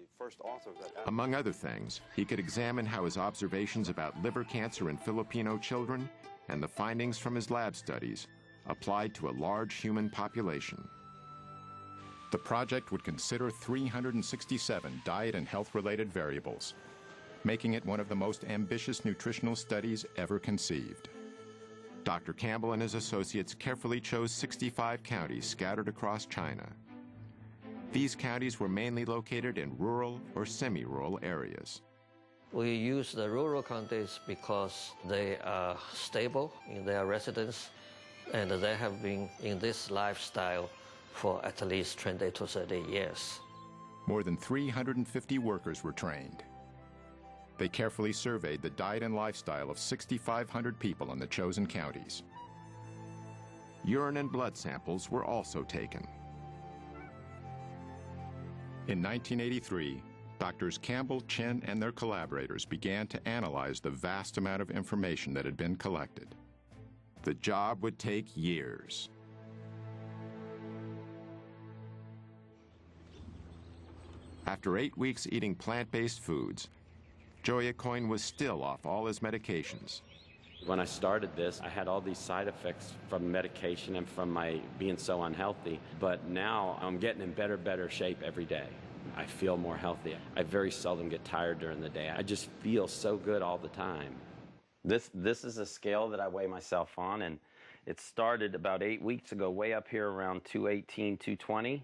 Among other things, he could examine how his observations about liver cancer in Filipino children and the findings from his lab studies applied to a large human population. The project would consider 367 diet and health-related variables, making it one of the most ambitious nutritional studies ever conceived. Dr. Campbell and his associates carefully chose 65 counties scattered across China. These counties were mainly located in rural or semi-rural areas. We use the rural counties because they are stable in their residence and they have been in this lifestyle for at least 20 to 30 years. More than 350 workers were trained. They carefully surveyed the diet and lifestyle of 6,500 people in the chosen counties. Urine and blood samples were also taken. In 1983, Doctors Campbell, Chen, and their collaborators began to analyze the vast amount of information that had been collected. The job would take years. After 8 weeks eating plant-based foods, Joya Coyne was still off all his medications. When I started this, I had all these side effects from medication and from my being so unhealthy, but now I'm getting in better shape every day. I feel more healthy. I very seldom get tired during the day. I just feel so good all the time. This is a scale that I weigh myself on, and it started about 8 weeks ago, way up here around 218, 220,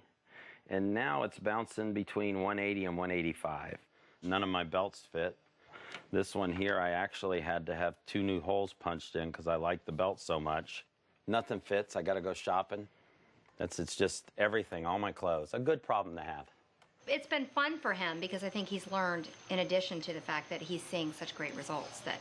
and now it's bouncing between 180 and 185. None of my belts fit. This one here, I actually had to have 2 new holes punched in because I like the belt so much. Nothing fits. I got to go shopping. It's just everything, all my clothes. A good problem to have. It's been fun for him because I think he's learned, in addition to the fact that he's seeing such great results, that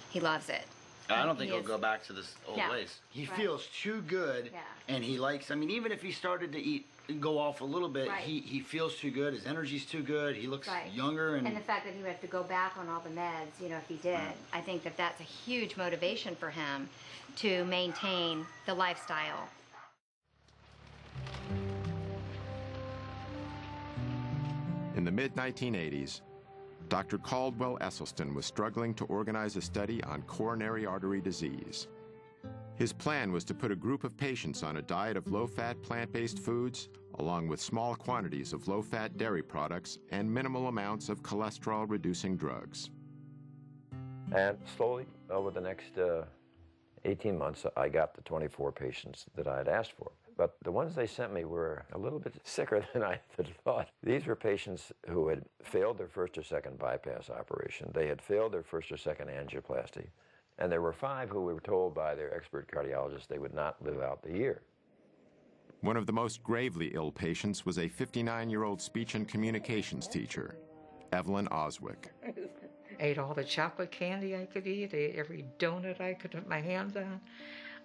he loves it. I don't think he'll go back to this old ways. He feels too good, and he likes, even if he started to go off a little bit, he feels too good, his energy's too good, he looks younger. And the fact that he would have to go back on all the meds, if he did, I think that that's a huge motivation for him to maintain the lifestyle. In the mid-1980s, Dr. Caldwell Esselstyn was struggling to organize a study on coronary artery disease. His plan was to put a group of patients on a diet of low-fat plant-based foods, along with small quantities of low-fat dairy products and minimal amounts of cholesterol-reducing drugs. And slowly, over the next 18 months, I got the 24 patients that I had asked for. But the ones they sent me were a little bit sicker than I had thought. These were patients who had failed their first or second bypass operation. They had failed their first or second angioplasty. And there were 5 who were told by their expert cardiologist they would not live out the year. One of the most gravely ill patients was a 59-year-old speech and communications teacher, Evelyn Oswick. Ate all the chocolate candy I could eat, ate every donut I could put my hands on.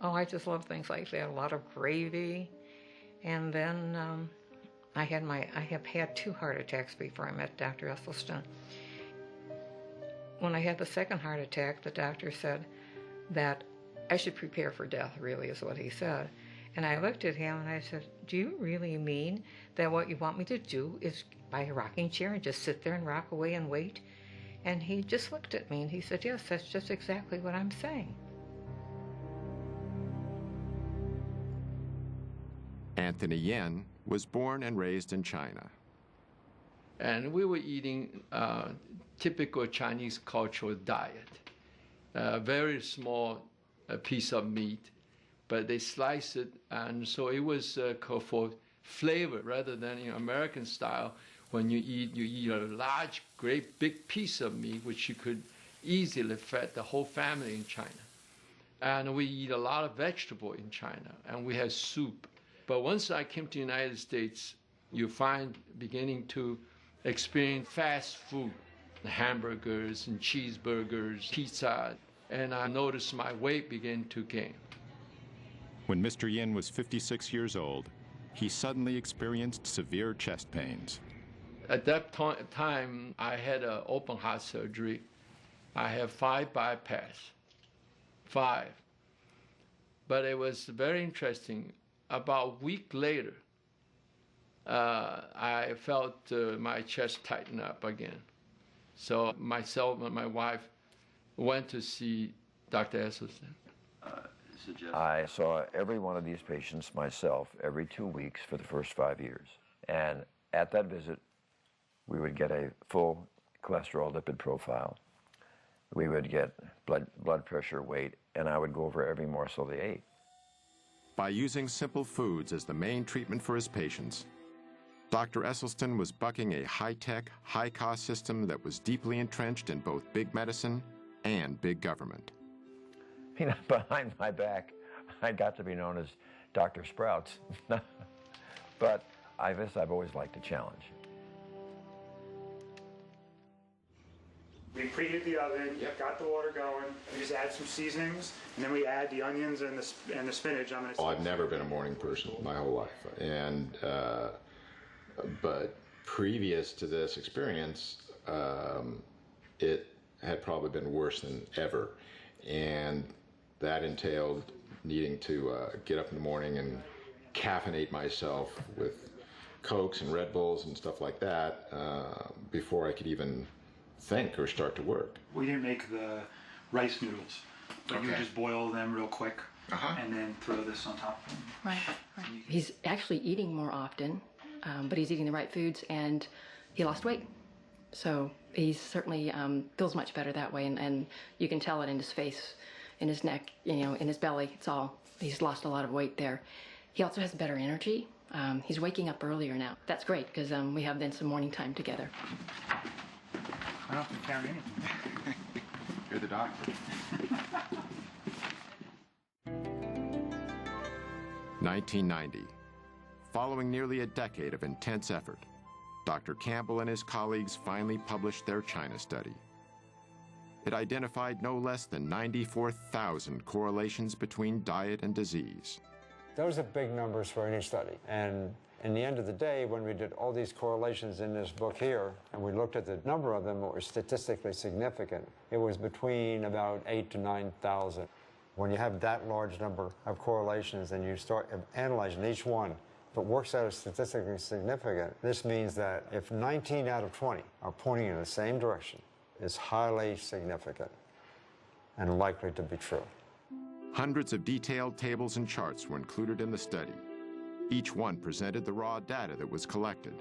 Oh, I just love things like that. A lot of gravy, And then I have had 2 heart attacks before I met Dr. Esselstyn. When I had the second heart attack, the doctor said that I should prepare for death, really, is what he said. And I looked at him and I said, do you really mean that what you want me to do is buy a rocking chair and just sit there and rock away and wait? And he just looked at me and he said, yes, that's just exactly what I'm saying. Anthony Yen was born and raised in China. And we were eating typical Chinese cultural diet. Very small piece of meat, but they slice it, and so it was for flavor rather than American style. When you eat a large, great, big piece of meat, which you could easily feed the whole family in China. And we eat a lot of vegetable in China, and we have soup. But once I came to the United States, you find beginning to experience fast food, hamburgers and cheeseburgers, pizza, and I noticed my weight began to gain. When Mr. Yin was 56 years old, he suddenly experienced severe chest pains. At that time, I had an open heart surgery. I have 5 bypass, 5. But it was very interesting. About a week later, I felt my chest tighten up again. So myself and my wife went to see Dr. Esselstyn. I saw every one of these patients myself every 2 weeks for the first 5 years. And at that visit, we would get a full cholesterol lipid profile. We would get blood pressure, weight, and I would go over every morsel they ate. By using simple foods as the main treatment for his patients, Dr. Esselstyn was bucking a high-tech, high-cost system that was deeply entrenched in both big medicine and big government. Behind my back, I got to be known as Dr. Sprouts. But I guess I've always liked a challenge. We preheat the oven, got the water going, we just add some seasonings, and then we add the onions and the spinach. I've never been a morning person my whole life, and but previous to this experience, it had probably been worse than ever, and that entailed needing to get up in the morning and caffeinate myself with Cokes and Red Bulls and stuff like that before I could even think or start to work. We didn't make the rice noodles, but you just boil them real quick and then throw this on top. Right. He's actually eating more often, but he's eating the right foods, and he lost weight. So he certainly feels much better that way, and you can tell it in his face, in his neck, in his belly. He's lost a lot of weight there. He also has better energy. He's waking up earlier now. That's great, because we have then some morning time together. I don't have to carry anything. You're the doctor. 1990. Following nearly a decade of intense effort, Dr. Campbell and his colleagues finally published their China study. It identified no less than 94,000 correlations between diet and disease. Those are big numbers for any study. And in the end of the day, when we did all these correlations in this book here, and we looked at the number of them that were statistically significant, it was between about 8,000 to 9,000. When you have that large number of correlations and you start analyzing each one, if it works out as statistically significant, this means that if 19 out of 20 are pointing in the same direction, it's highly significant and likely to be true. Hundreds of detailed tables and charts were included in the study. Each one presented the raw data that was collected.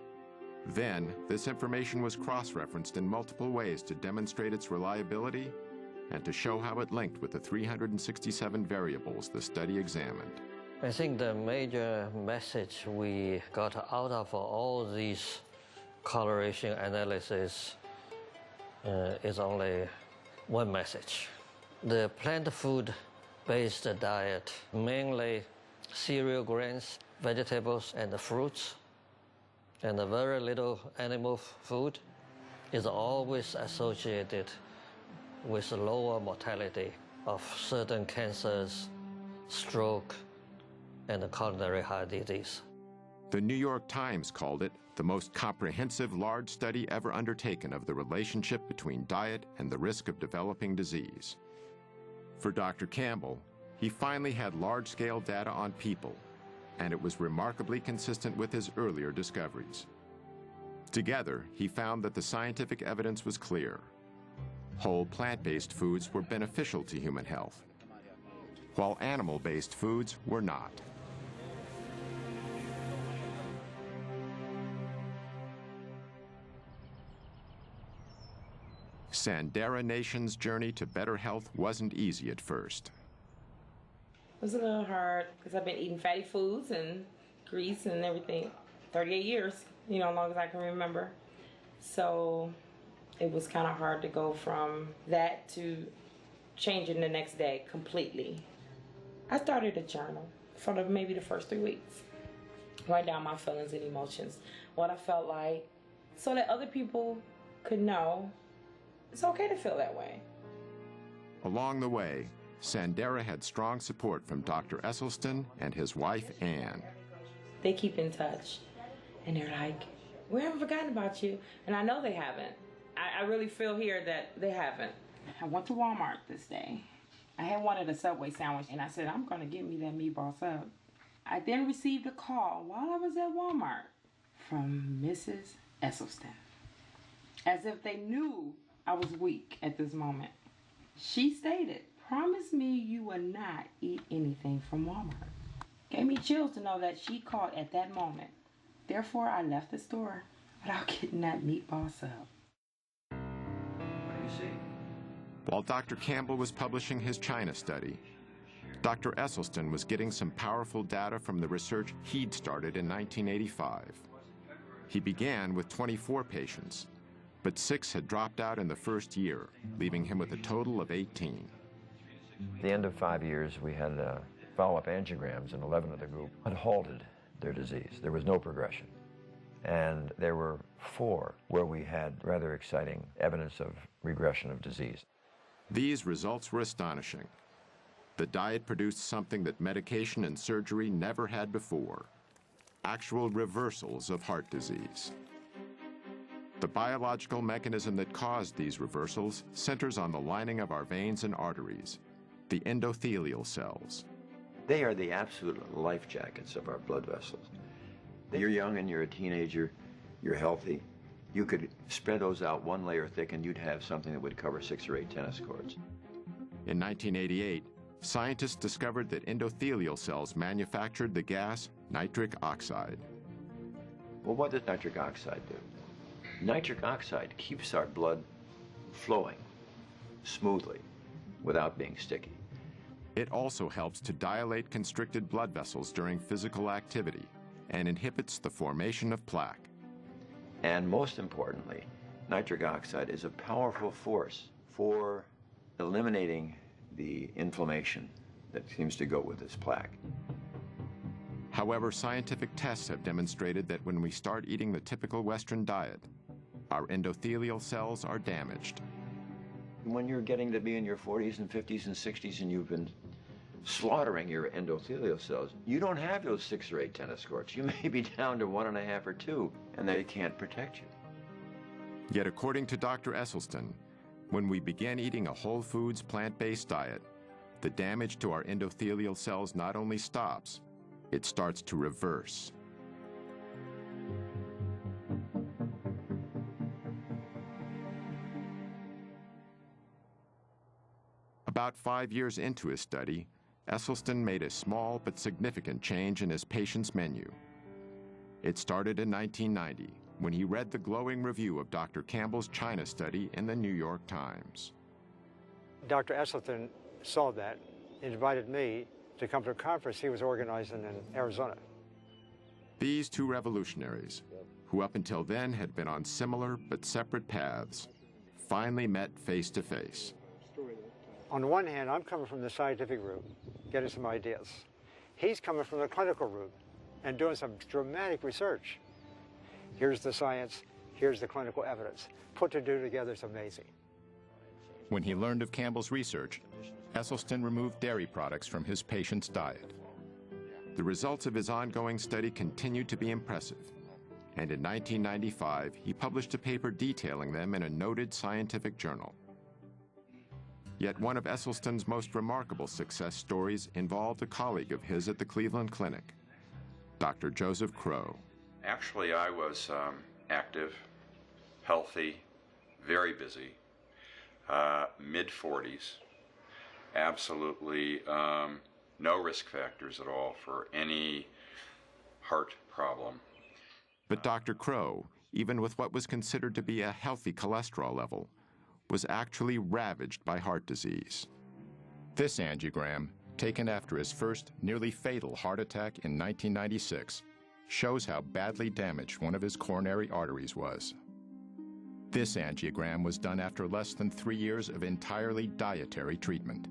Then, this information was cross-referenced in multiple ways to demonstrate its reliability and to show how it linked with the 367 variables the study examined. I think the major message we got out of all these correlation analysis is only one message. The plant food-based diet, mainly cereal grains, vegetables, and fruits, and very little animal food, is always associated with lower mortality of certain cancers, stroke, and coronary heart disease. The New York Times called it the most comprehensive large study ever undertaken of the relationship between diet and the risk of developing disease. For Dr. Campbell, he finally had large-scale data on people, and it was remarkably consistent with his earlier discoveries. Together, he found that the scientific evidence was clear. Whole plant-based foods were beneficial to human health, while animal-based foods were not. Sandera Nation's journey to better health wasn't easy at first. It was a little hard because I've been eating fatty foods and grease and everything 38 years, as long as I can remember. So it was kind of hard to go from that to changing the next day completely. I started a journal for maybe the first 3 weeks. Write down my feelings and emotions, what I felt like, so that other people could know it's okay to feel that way. Along the way, Sandera had strong support from Dr. Esselstyn and his wife, Ann. They keep in touch, and they're like, we haven't forgotten about you. And I know they haven't. I really feel here that they haven't. I went to Walmart this day. I had wanted a Subway sandwich, and I said, I'm going to get me that meatball sub. I then received a call while I was at Walmart from Mrs. Esselstyn, as if they knew I was weak at this moment. She stated, promise me you will not eat anything from Walmart. Gave me chills to know that she called at that moment. Therefore, I left the store without getting that meatball sub. What do you see? While Dr. Campbell was publishing his China study, Dr. Esselstyn was getting some powerful data from the research he'd started in 1985. He began with 24 patients, but 6 had dropped out in the first year, leaving him with a total of 18. At the end of 5 years, we had follow-up angiograms, and 11 of the group had halted their disease. There was no progression. And there were 4 where we had rather exciting evidence of regression of disease. These results were astonishing. The diet produced something that medication and surgery never had before: actual reversals of heart disease. The biological mechanism that caused these reversals centers on the lining of our veins and arteries, the endothelial cells. They are the absolute life jackets of our blood vessels. You're young and you're a teenager, you're healthy. You could spread those out 1 layer thick and you'd have something that would cover 6 or 8 tennis courts. In 1988, scientists discovered that endothelial cells manufactured the gas nitric oxide. Well, what does nitric oxide do? Nitric oxide keeps our blood flowing smoothly without being sticky. It also helps to dilate constricted blood vessels during physical activity and inhibits the formation of plaque. And most importantly, nitric oxide is a powerful force for eliminating the inflammation that seems to go with this plaque. However, scientific tests have demonstrated that when we start eating the typical Western diet, our endothelial cells are damaged. When you're getting to be in your 40s and 50s and 60s and you've been slaughtering your endothelial cells, you don't have those 6 or 8 tennis courts. You may be down to 1.5 or 2, and they can't protect you. Yet according to Dr. Esselstyn, when we begin eating a whole foods plant-based diet, the damage to our endothelial cells not only stops, it starts to reverse. About 5 years into his study, Esselstyn made a small but significant change in his patient's menu. It started in 1990, when he read the glowing review of Dr. Campbell's China study in the New York Times. Dr. Esselstyn saw that and invited me to come to a conference he was organizing in Arizona. These 2 revolutionaries, who up until then had been on similar but separate paths, finally met face to face. On the one hand, I'm coming from the scientific route, getting some ideas. He's coming from the clinical route and doing some dramatic research. Here's the science, here's the clinical evidence. Put together, it's amazing. When he learned of Campbell's research, Esselstyn removed dairy products from his patient's diet. the results of his ongoing study continued to be impressive. And in 1995, he published a paper detailing them in a noted scientific journal. Yet one of Esselstyn's most remarkable success stories involved a colleague of his at the Cleveland Clinic, Dr. Joseph Crow. Actually, I was active, healthy, very busy, mid-40s, absolutely no risk factors at all for any heart problem. But Dr. Crow, even with what was considered to be a healthy cholesterol level, was actually ravaged by heart disease. This angiogram, taken after his first nearly fatal heart attack in 1996, shows how badly damaged one of his coronary arteries was. This angiogram was done after less than 3 years of entirely dietary treatment.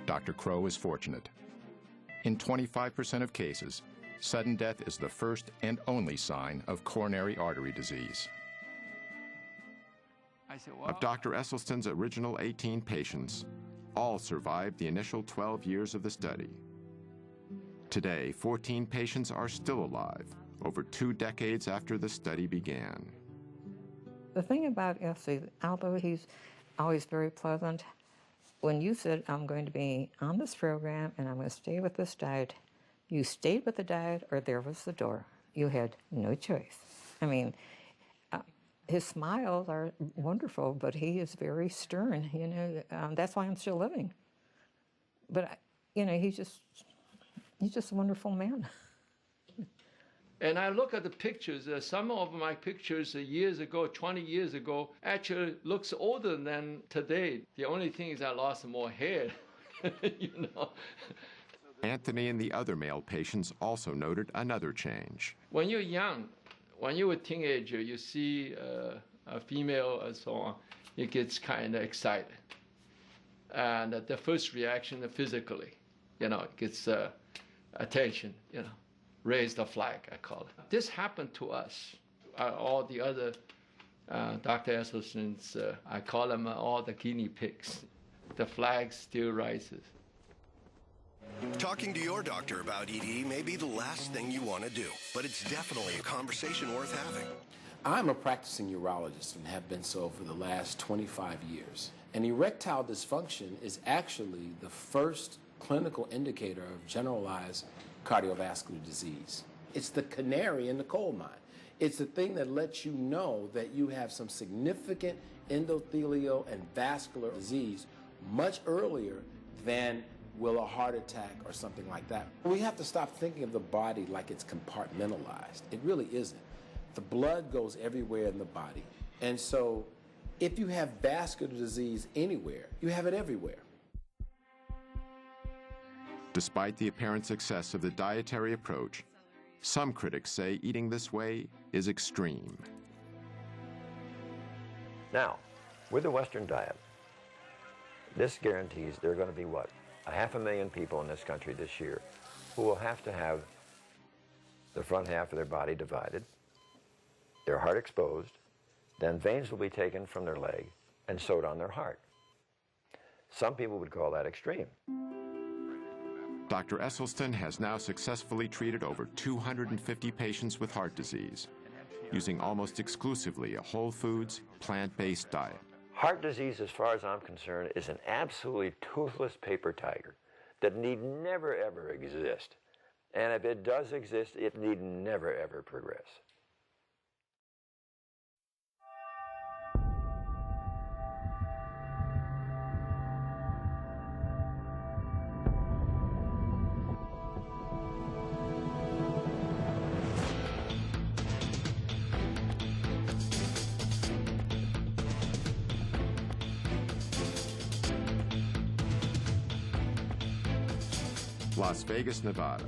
Dr. Crow is fortunate. In 25% of cases, sudden death is the first and only sign of coronary artery disease. Of Dr. Esselstyn's original 18 patients, all survived the initial 12 years of the study. Today, 14 patients are still alive, over 2 decades after the study began. The thing about Essie, although he's always very pleasant, when you said, I'm going to be on this program and I'm going to stay with this diet, you stayed with the diet or there was the door. You had no choice. I mean, his smiles are wonderful, but he is very stern, you know. That's why I'm still living. But, you know, he's just a wonderful man. And I look at the pictures. Some of my pictures years ago, 20 years ago, actually looks older than today. The only thing is I lost more hair, you know. Anthony and the other male patients also noted another change. When you're young, when you're a teenager, you see a female and so on, it gets kind of excited. And the first reaction physically, you know, it gets attention, you know. Raise the flag, I call it. This happened to us. All the other Dr. Esselstyn's, I call them all the guinea pigs. The flag still rises. Talking to your doctor about ED may be the last thing you want to do, but it's definitely a conversation worth having. I'm a practicing urologist and have been so for the last 25 years. And erectile dysfunction is actually the first clinical indicator of generalized cardiovascular disease. It's the canary in the coal mine. It's the thing that lets you know that you have some significant endothelial and vascular disease much earlier than will a heart attack or something like that. We have to stop thinking of the body like it's compartmentalized. It really isn't. The blood goes everywhere in the body. And so if you have vascular disease anywhere, you have it everywhere. Despite the apparent success of the dietary approach, some critics say eating this way is extreme. Now, with the Western diet, this guarantees there are going to be, what, 500,000 people in this country this year who will have to have the front half of their body divided, their heart exposed, then veins will be taken from their leg and sewed on their heart. Some people would call that extreme. Dr. Esselstyn has now successfully treated over 250 patients with heart disease, using almost exclusively a whole foods, plant-based diet. Heart disease, as far as I'm concerned, is an absolutely toothless paper tiger that need never, ever exist. And if it does exist, it need never, ever progress. Las Vegas, Nevada.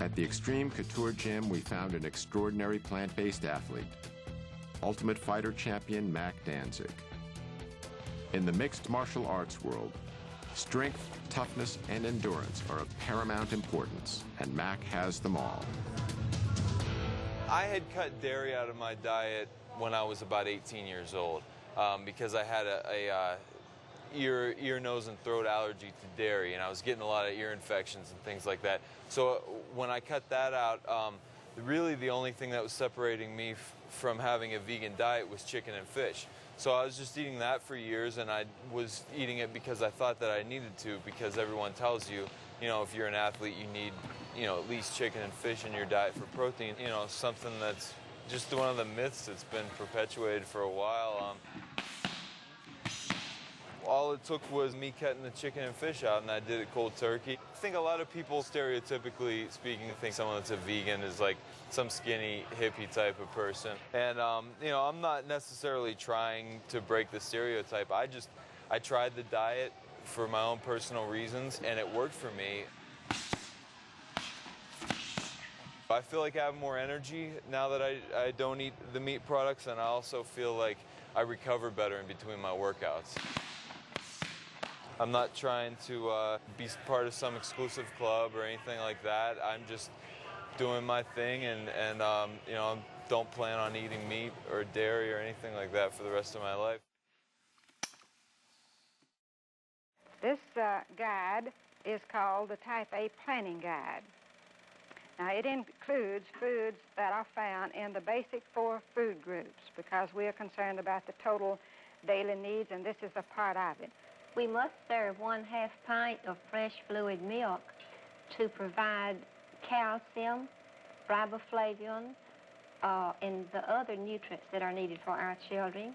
At the Extreme Couture Gym, we found an extraordinary plant-based athlete, Ultimate Fighter champion Mac Danzig. In the mixed martial arts world, strength, toughness, and endurance are of paramount importance, and Mac has them all. I had cut dairy out of my diet when I was about 18 years old. because I had a ear, nose, and throat allergy to dairy, and I was getting a lot of ear infections and things like that. So when I cut that out, really the only thing that was separating me from having a vegan diet was chicken and fish. So I was just eating that for years, and I was eating it because I thought that I needed to, because everyone tells you, you know, if you're an athlete, you need, you know, at least chicken and fish in your diet for protein. You know, something that's just one of the myths that's been perpetuated for a while. All it took was me cutting the chicken and fish out, and I did it cold turkey. I think a lot of people, stereotypically speaking, think someone that's a vegan is like some skinny hippie type of person. And, you know, I'm not necessarily trying to break the stereotype. I tried the diet for my own personal reasons, and it worked for me. I feel like I have more energy now that I don't eat the meat products, and I also feel like I recover better in between my workouts. I'm not trying to be part of some exclusive club or anything like that. I'm just doing my thing, and you know, don't plan on eating meat or dairy or anything like that for the rest of my life. This guide is called the Type A Planning Guide. Now, it includes foods that are found in the basic 4 food groups because we are concerned about the total daily needs, and this is a part of it. We must serve 1/2 pint of fresh fluid milk to provide calcium, riboflavin, and the other nutrients that are needed for our children.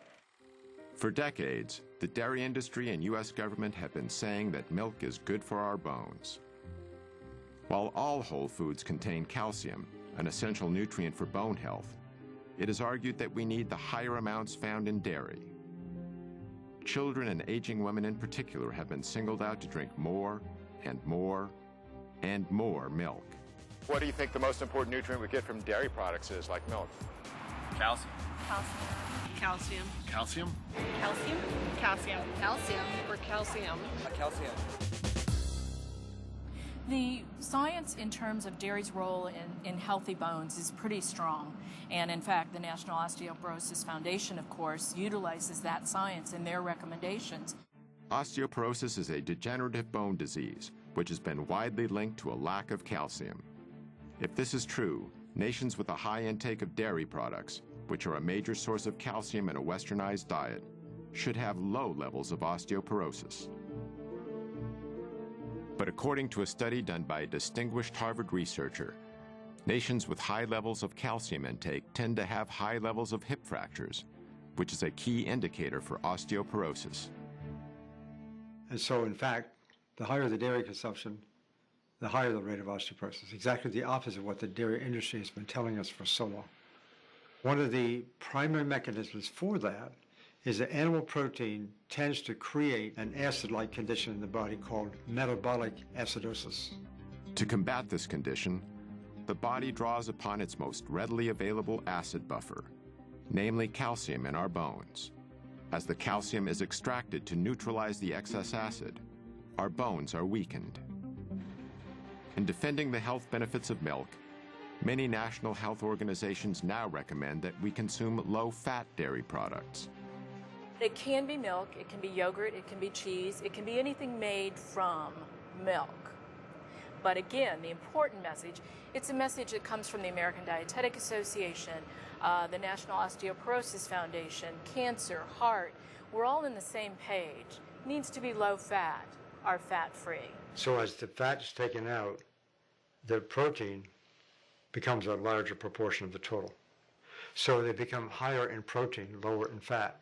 For decades, the dairy industry and U.S. government have been saying that milk is good for our bones. While all whole foods contain calcium, an essential nutrient for bone health, it is argued that we need the higher amounts found in dairy. Children and aging women in particular have been singled out to drink more and more and more milk. What do you think the most important nutrient we get from dairy products is, like milk? Calcium. Calcium. Calcium? Calcium. Calcium. Calcium. Or calcium. Calcium. The science in terms of dairy's role in healthy bones is pretty strong. And in fact, the National Osteoporosis Foundation, of course, utilizes that science in their recommendations. Osteoporosis is a degenerative bone disease, which has been widely linked to a lack of calcium. If this is true, nations with a high intake of dairy products, which are a major source of calcium in a westernized diet, should have low levels of osteoporosis. But according to a study done by a distinguished Harvard researcher, nations with high levels of calcium intake tend to have high levels of hip fractures, which is a key indicator for osteoporosis. And so, in fact, the higher the dairy consumption, the higher the rate of osteoporosis. Exactly the opposite of what the dairy industry has been telling us for so long. One of the primary mechanisms for that is that animal protein tends to create an acid-like condition in the body called metabolic acidosis. To combat this condition, the body draws upon its most readily available acid buffer, namely calcium in our bones. As the calcium is extracted to neutralize the excess acid, our bones are weakened. In defending the health benefits of milk, many national health organizations now recommend that we consume low-fat dairy products. It can be milk, it can be yogurt, it can be cheese, it can be anything made from milk. But again, the important message, it's a message that comes from the American Dietetic Association, the National Osteoporosis Foundation, cancer, heart. We're all in the same page. It needs to be low fat or fat-free. So as the fat is taken out, the protein becomes a larger proportion of the total. So they become higher in protein, lower in fat.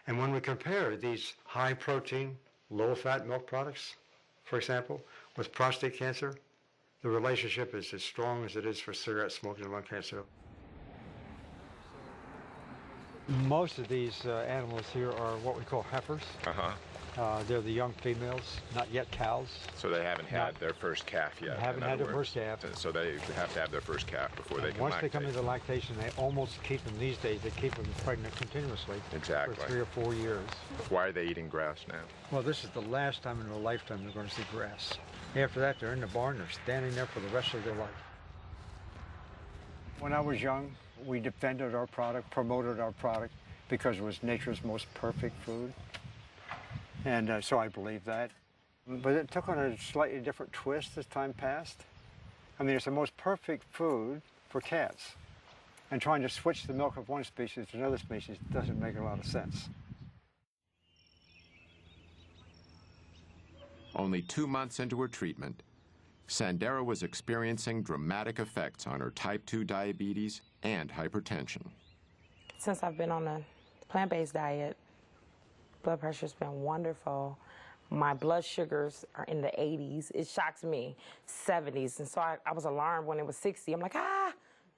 And when we compare these high protein, low fat milk products, for example, with prostate cancer, the relationship is as strong as it is for cigarette smoking and lung cancer. Most of these animals here are what we call heifers. They're the young females, not yet cows. So they haven't had their first calf yet. They haven't had their first calf. So they have to have their first calf before they can Once lactate. they come into lactation, they almost keep them these days. They keep them pregnant continuously Exactly. for 3 or 4 years. Why are they eating grass now? Well, this is the last time in their lifetime they're going to see grass. After that, they're in the barn. They're standing there for the rest of their life. When I was young, we defended our product, promoted our product, because it was nature's most perfect food. And so I believe that. But it took on a slightly different twist as time passed. I mean, it's the most perfect food for cats. And trying to switch the milk of one species to another species doesn't make a lot of sense. Only 2 months into her treatment, Sandera was experiencing dramatic effects on her type 2 diabetes and hypertension. Since I've been on a plant-based diet, blood pressure's been wonderful. My blood sugars are in the 80s. It shocks me, 70s. And so I was alarmed when it was 60. I'm like,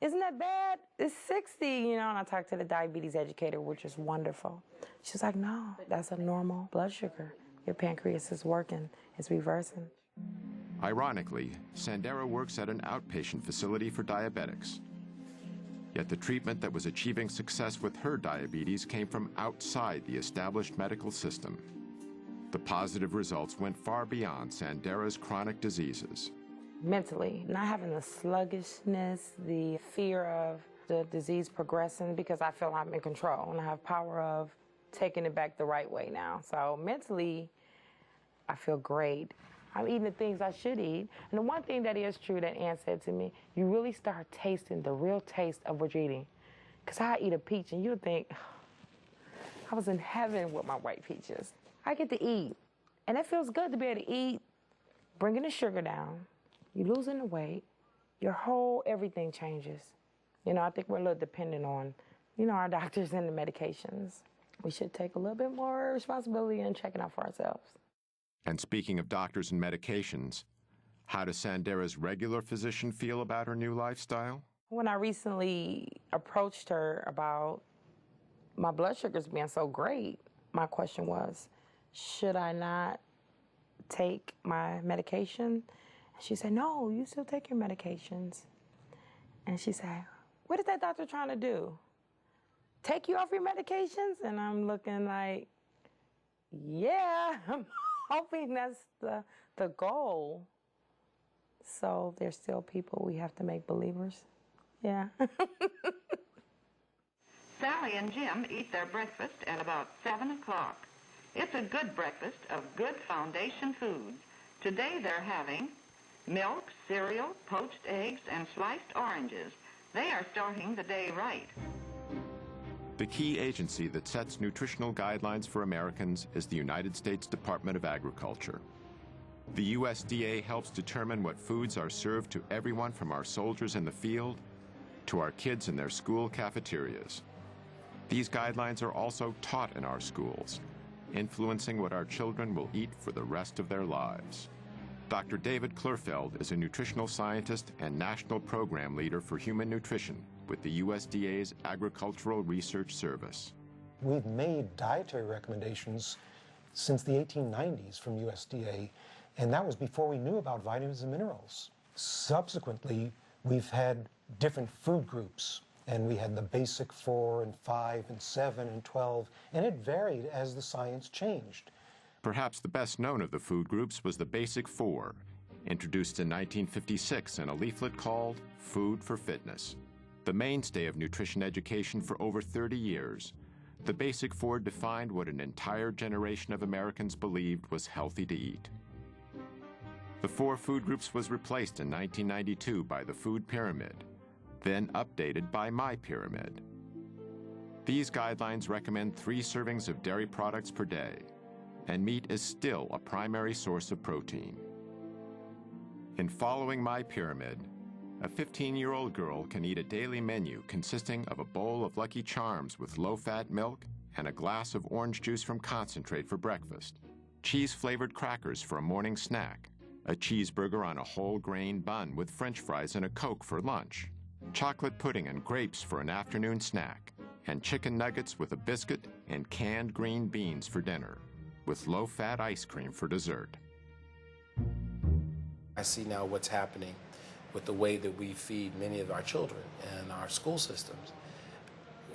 isn't that bad? It's 60, you know, and I talked to the diabetes educator, which is wonderful. She's like, no, that's a normal blood sugar. Your pancreas is working, it's reversing. Ironically, Sandera works at an outpatient facility for diabetics. Yet the treatment that was achieving success with her diabetes came from outside the established medical system. The positive results went far beyond Sandera's chronic diseases. Mentally, not having the sluggishness, the fear of the disease progressing, because I feel I'm in control and I have power of taking it back the right way now. So mentally, I feel great. I'm eating the things I should eat. And the one thing that is true that Ann said to me, you really start tasting the real taste of what you're eating. Because I eat a peach and you think, I was in heaven with my white peaches. I get to eat. And it feels good to be able to eat, bringing the sugar down, you losing the weight, your whole everything changes. You know, I think we're a little dependent on, you know, our doctors and the medications. We should take a little bit more responsibility in checking out for ourselves. And speaking of doctors and medications, how does Sandera's regular physician feel about her new lifestyle? When I recently approached her about my blood sugars being so great, my question was, should I not take my medication? And she said, no, you still take your medications. And she said, what is that doctor trying to do? Take you off your medications? And I'm looking like, yeah, I'm hoping that's the goal. So there's still people we have to make believers. Yeah. Sally and Jim eat their breakfast at about 7 o'clock. It's a good breakfast of good foundation foods. Today they're having milk, cereal, poached eggs, and sliced oranges. They are starting the day right. The key agency that sets nutritional guidelines for Americans is the United States Department of Agriculture. The USDA helps determine what foods are served to everyone from our soldiers in the field to our kids in their school cafeterias. These guidelines are also taught in our schools, influencing what our children will eat for the rest of their lives. Dr. David Klurfeld is a nutritional scientist and national program leader for human nutrition with the USDA's Agricultural Research Service. We've made dietary recommendations since the 1890s from USDA, and that was before we knew about vitamins and minerals. Subsequently, we've had different food groups, and we had the basic 4 and 5 and 7 and 12, and it varied as the science changed. Perhaps the best known of the food groups was the Basic 4, introduced in 1956 in a leaflet called Food for Fitness. The mainstay of nutrition education for over 30 years, the Basic 4 defined what an entire generation of Americans believed was healthy to eat. The 4 food groups was replaced in 1992 by the Food Pyramid, then updated by My Pyramid. These guidelines recommend 3 servings of dairy products per day, and meat is still a primary source of protein. In following My Pyramid, a 15-year-old girl can eat a daily menu consisting of a bowl of Lucky Charms with low-fat milk and a glass of orange juice from concentrate for breakfast, cheese-flavored crackers for a morning snack, a cheeseburger on a whole grain bun with French fries and a Coke for lunch, chocolate pudding and grapes for an afternoon snack, and chicken nuggets with a biscuit and canned green beans for dinner, with low-fat ice cream for dessert. I see now what's happening with the way that we feed many of our children and our school systems.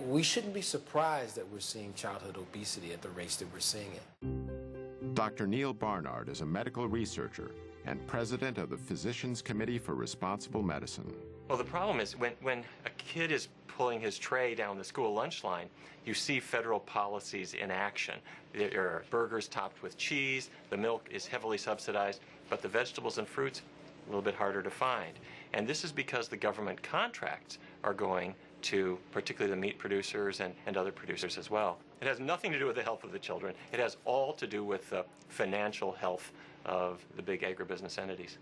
We shouldn't be surprised that we're seeing childhood obesity at the rates that we're seeing it. Dr. Neil Barnard is a medical researcher and president of the Physicians Committee for Responsible Medicine. Well, the problem is when a kid is pulling his tray down the school lunch line, you see federal policies in action. There are burgers topped with cheese, the milk is heavily subsidized, but the vegetables and fruits, a little bit harder to find. And this is because the government contracts are going to particularly the meat producers and other producers as well. It has nothing to do with the health of the children. It has all to do with the financial health of the big agribusiness entities.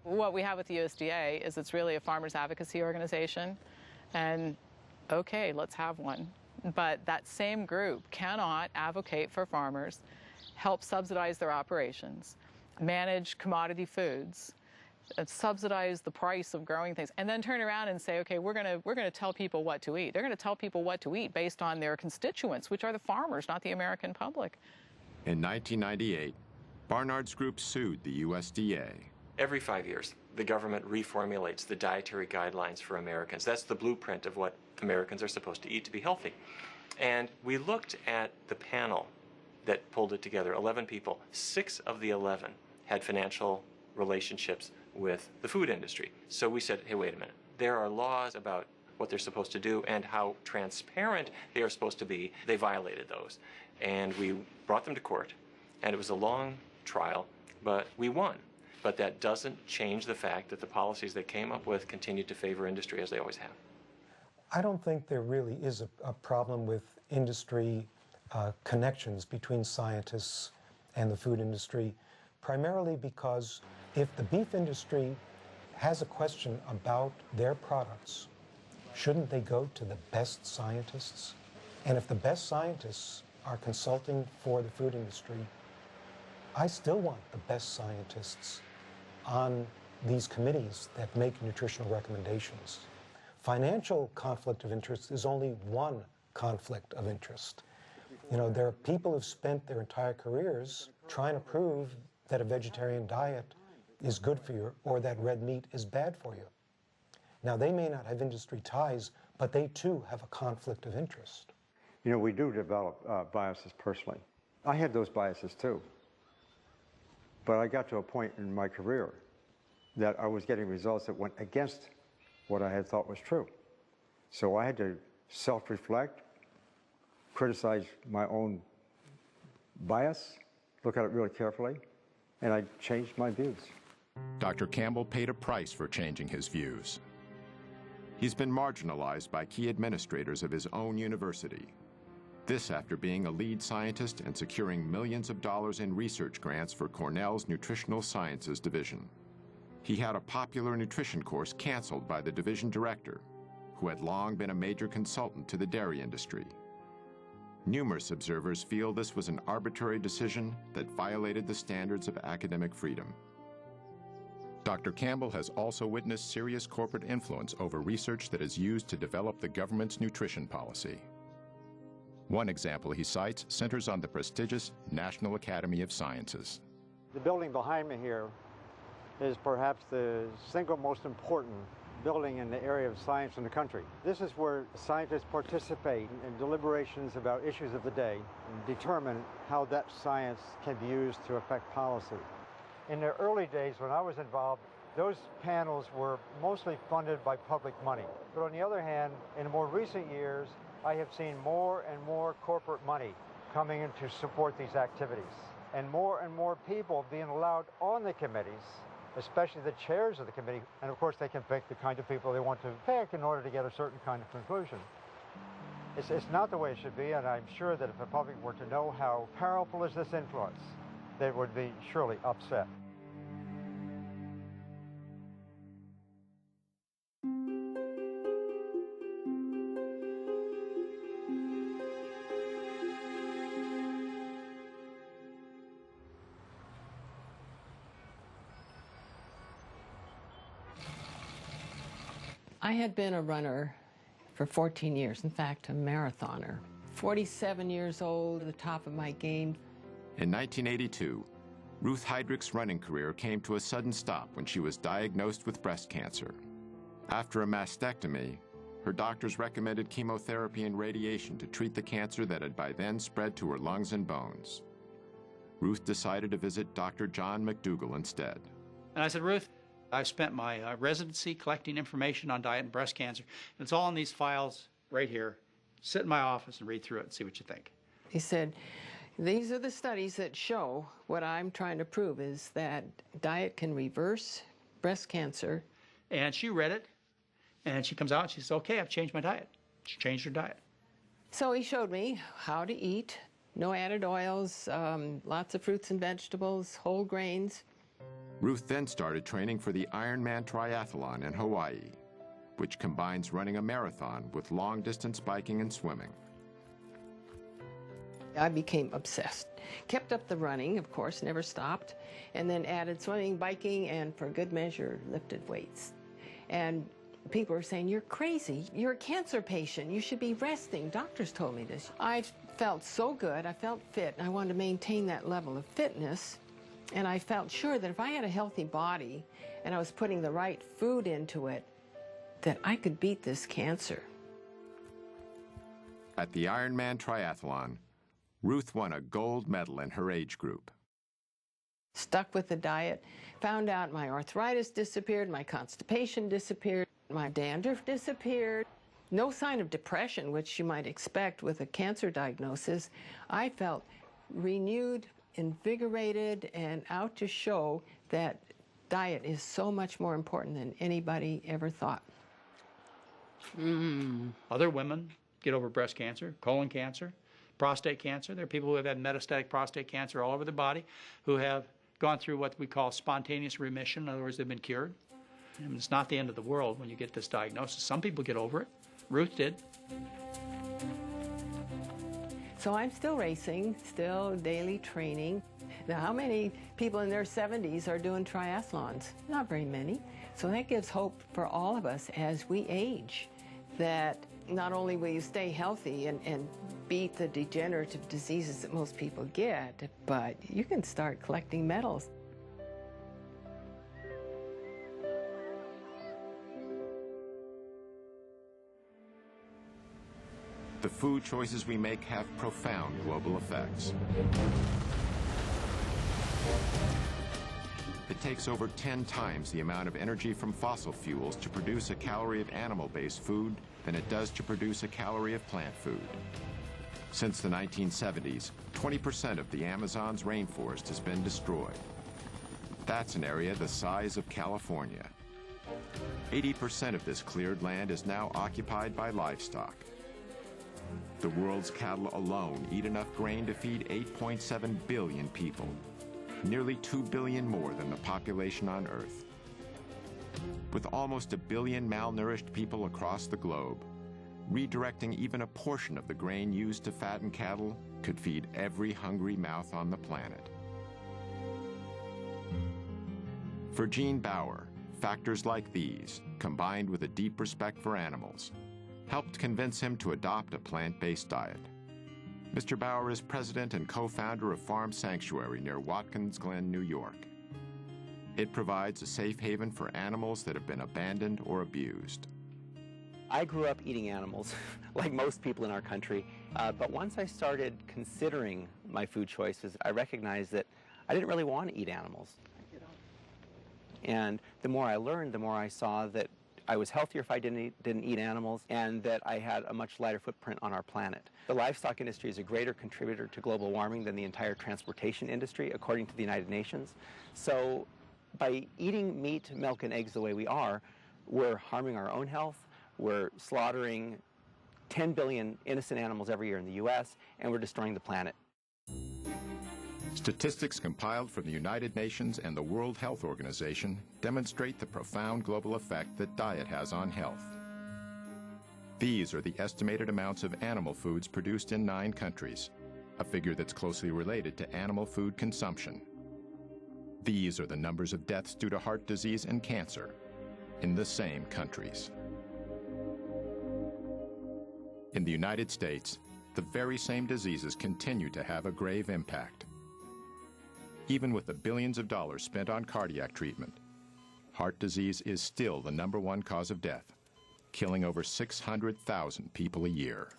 What we have with the USDA is it's really a farmers advocacy organization, and okay, let's have one. But that same group cannot advocate for farmers, help subsidize their operations, manage commodity foods, subsidize the price of growing things, and then turn around and say, okay, we're going to tell people what to eat. They're going to tell people what to eat based on their constituents, which are the farmers, not the American public. In 1998, Barnard's Group sued the USDA. Every 5 years, the government reformulates the dietary guidelines for Americans. That's the blueprint of what Americans are supposed to eat to be healthy. And we looked at the panel that pulled it together, 11 people. 6 of the 11 had financial relationships with the food industry. So we said, hey, wait a minute. There are laws about what they're supposed to do and how transparent they are supposed to be. They violated those. And we brought them to court. And it was a long trial, but we won. But that doesn't change the fact that the policies they came up with continue to favor industry as they always have. I don't think there really is a problem with industry connections between scientists and the food industry, primarily because if the beef industry has a question about their products, shouldn't they go to the best scientists? And if the best scientists are consulting for the food industry, I still want the best scientists on these committees that make nutritional recommendations. Financial conflict of interest is only one conflict of interest. You know, there are people who've spent their entire careers trying to prove that a vegetarian diet is good for you or that red meat is bad for you. Now, they may not have industry ties, but they too have a conflict of interest. You know, we do develop biases personally. I had those biases too. But I got to a point in my career that I was getting results that went against what I had thought was true. So I had to self-reflect, criticize my own bias, look at it really carefully, and I changed my views. Dr. Campbell paid a price for changing his views. He's been marginalized by key administrators of his own university. This after being a lead scientist and securing millions of dollars in research grants for Cornell's Nutritional Sciences Division. He had a popular nutrition course canceled by the division director, who had long been a major consultant to the dairy industry. Numerous observers feel this was an arbitrary decision that violated the standards of academic freedom. Dr. Campbell has also witnessed serious corporate influence over research that is used to develop the government's nutrition policy. One example he cites centers on the prestigious National Academy of Sciences. The building behind me here is perhaps the single most important building in the area of science in the country. This is where scientists participate in deliberations about issues of the day and determine how that science can be used to affect policy. In the early days when I was involved, those panels were mostly funded by public money. But on the other hand, in more recent years, I have seen more and more corporate money coming in to support these activities, and more people being allowed on the committees, especially the chairs of the committee. And of course, they can pick the kind of people they want to pick in order to get a certain kind of conclusion. It's not the way it should be, and I'm sure that if the public were to know how powerful is this influence, they would be surely upset. I had been a runner for 14 years, in fact, a marathoner. 47 years old, at the top of my game. In 1982, Ruth Heydrich's running career came to a sudden stop when she was diagnosed with breast cancer. After a mastectomy, her doctors recommended chemotherapy and radiation to treat the cancer that had by then spread to her lungs and bones. Ruth decided to visit Dr. John McDougall instead. And I said, Ruth, I've spent my residency collecting information on diet and breast cancer. It's all in these files right here. Sit in my office and read through it and see what you think. He said, these are the studies that show what I'm trying to prove is that diet can reverse breast cancer. And she read it, and she comes out and she says, okay, I've changed my diet. She changed her diet. So he showed me how to eat, no added oils, lots of fruits and vegetables, whole grains. Ruth then started training for the Ironman Triathlon in Hawaii, which combines running a marathon with long-distance biking and swimming. I became obsessed. Kept up the running, of course, never stopped, and then added swimming, biking, and for good measure, lifted weights. And people were saying, you're crazy. You're a cancer patient. You should be resting. Doctors told me this. I felt so good. I felt fit. I wanted to maintain that level of fitness. And I felt sure that if I had a healthy body and I was putting the right food into it, that I could beat this cancer. At the Ironman Triathlon, Ruth won a gold medal in her age group. Stuck with the diet, found out my arthritis disappeared, my constipation disappeared, my dandruff disappeared. No sign of depression, which you might expect with a cancer diagnosis. I felt renewed, invigorated, and out to show that diet is so much more important than anybody ever thought. Other women get over breast cancer, colon cancer, prostate cancer. There are people who have had metastatic prostate cancer all over the body who have gone through what we call spontaneous remission. In other words, they've been cured. And it's not the end of the world when you get this diagnosis. Some people get over it. Ruth did. So I'm still racing, still daily training. Now, how many people in their 70s are doing triathlons? Not very many. So that gives hope for all of us as we age, that not only will you stay healthy and beat the degenerative diseases that most people get, but you can start collecting medals. The food choices we make have profound global effects. It takes over 10 times the amount of energy from fossil fuels to produce a calorie of animal-based food than it does to produce a calorie of plant food. Since the 1970s, 20% of the Amazon's rainforest has been destroyed. That's an area the size of California. 80% of this cleared land is now occupied by livestock. The world's cattle alone eat enough grain to feed 8.7 billion people, nearly 2 billion more than the population on Earth. With almost 1 billion malnourished people across the globe, redirecting even a portion of the grain used to fatten cattle could feed every hungry mouth on the planet. For Gene Baur, factors like these, combined with a deep respect for animals, helped convince him to adopt a plant-based diet. Mr. Baur is president and co-founder of Farm Sanctuary near Watkins Glen, New York. It provides a safe haven for animals that have been abandoned or abused. I grew up eating animals, like most people in our country, but once I started considering my food choices, I recognized that I didn't really want to eat animals. And the more I learned, the more I saw that I was healthier if I didn't eat animals, and that I had a much lighter footprint on our planet. The livestock industry is a greater contributor to global warming than the entire transportation industry, according to the United Nations. So by eating meat, milk, and eggs the way we are, we're harming our own health, we're slaughtering 10 billion innocent animals every year in the U.S., and we're destroying the planet. Statistics compiled from the United Nations and the World Health Organization demonstrate the profound global effect that diet has on health. These are the estimated amounts of animal foods produced in 9 countries, a figure that's closely related to animal food consumption. These are the numbers of deaths due to heart disease and cancer in the same countries. In the United States, the very same diseases continue to have a grave impact. Even with the billions of dollars spent on cardiac treatment, heart disease is still the #1 cause of death, killing over 600,000 people a year.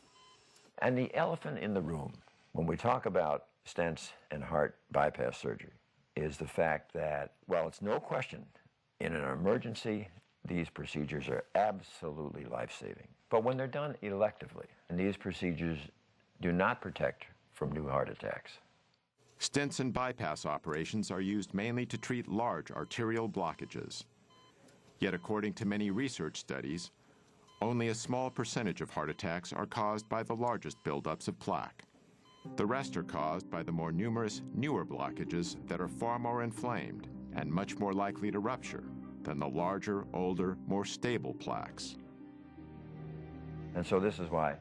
And the elephant in the room, when we talk about stents and heart bypass surgery, is the fact that, well, it's no question In an emergency, these procedures are absolutely life-saving. But when they're done electively, and these procedures do not protect from new heart attacks. Stents and bypass operations are used mainly to treat large arterial blockages. Yet according to many research studies, only a small percentage of heart attacks are caused by the largest buildups of plaque. The rest are caused by the more numerous, newer blockages that are far more inflamed and much more likely to rupture than the larger, older, more stable plaques. And so this is why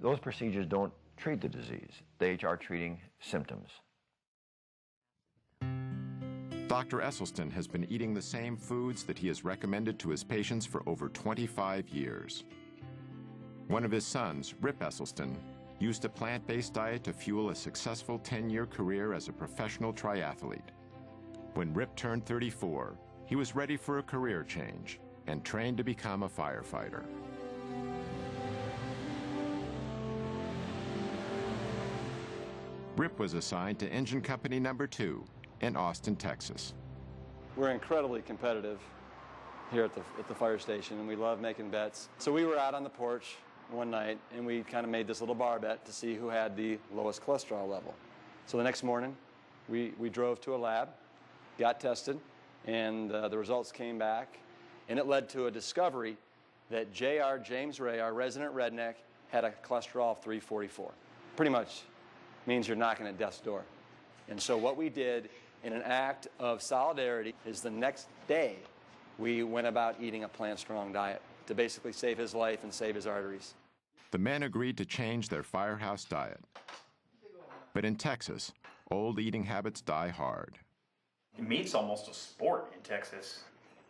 those procedures don't treat the disease. They are treating symptoms. Dr. Esselstyn has been eating the same foods that he has recommended to his patients for over 25 years. One of his sons, Rip Esselstyn, used a plant-based diet to fuel a successful 10-year career as a professional triathlete. When Rip turned 34, he was ready for a career change and trained to become a firefighter. Rip was assigned to Engine Company Number 2 in Austin, Texas. We're incredibly competitive here at the fire station, and we love making bets. So we were out on the porch one night, and we kind of made this little bar bet to see who had the lowest cholesterol level. So the next morning, we drove to a lab, got tested, and the results came back, and it led to a discovery that J.R. James Ray, our resident redneck, had a cholesterol of 344. Pretty much means you're knocking at death's door. And so what we did in an act of solidarity is the next day we went about eating a plant-strong diet to basically save his life and save his arteries. The men agreed to change their firehouse diet. But in Texas, old eating habits die hard. Meat's almost a sport in Texas.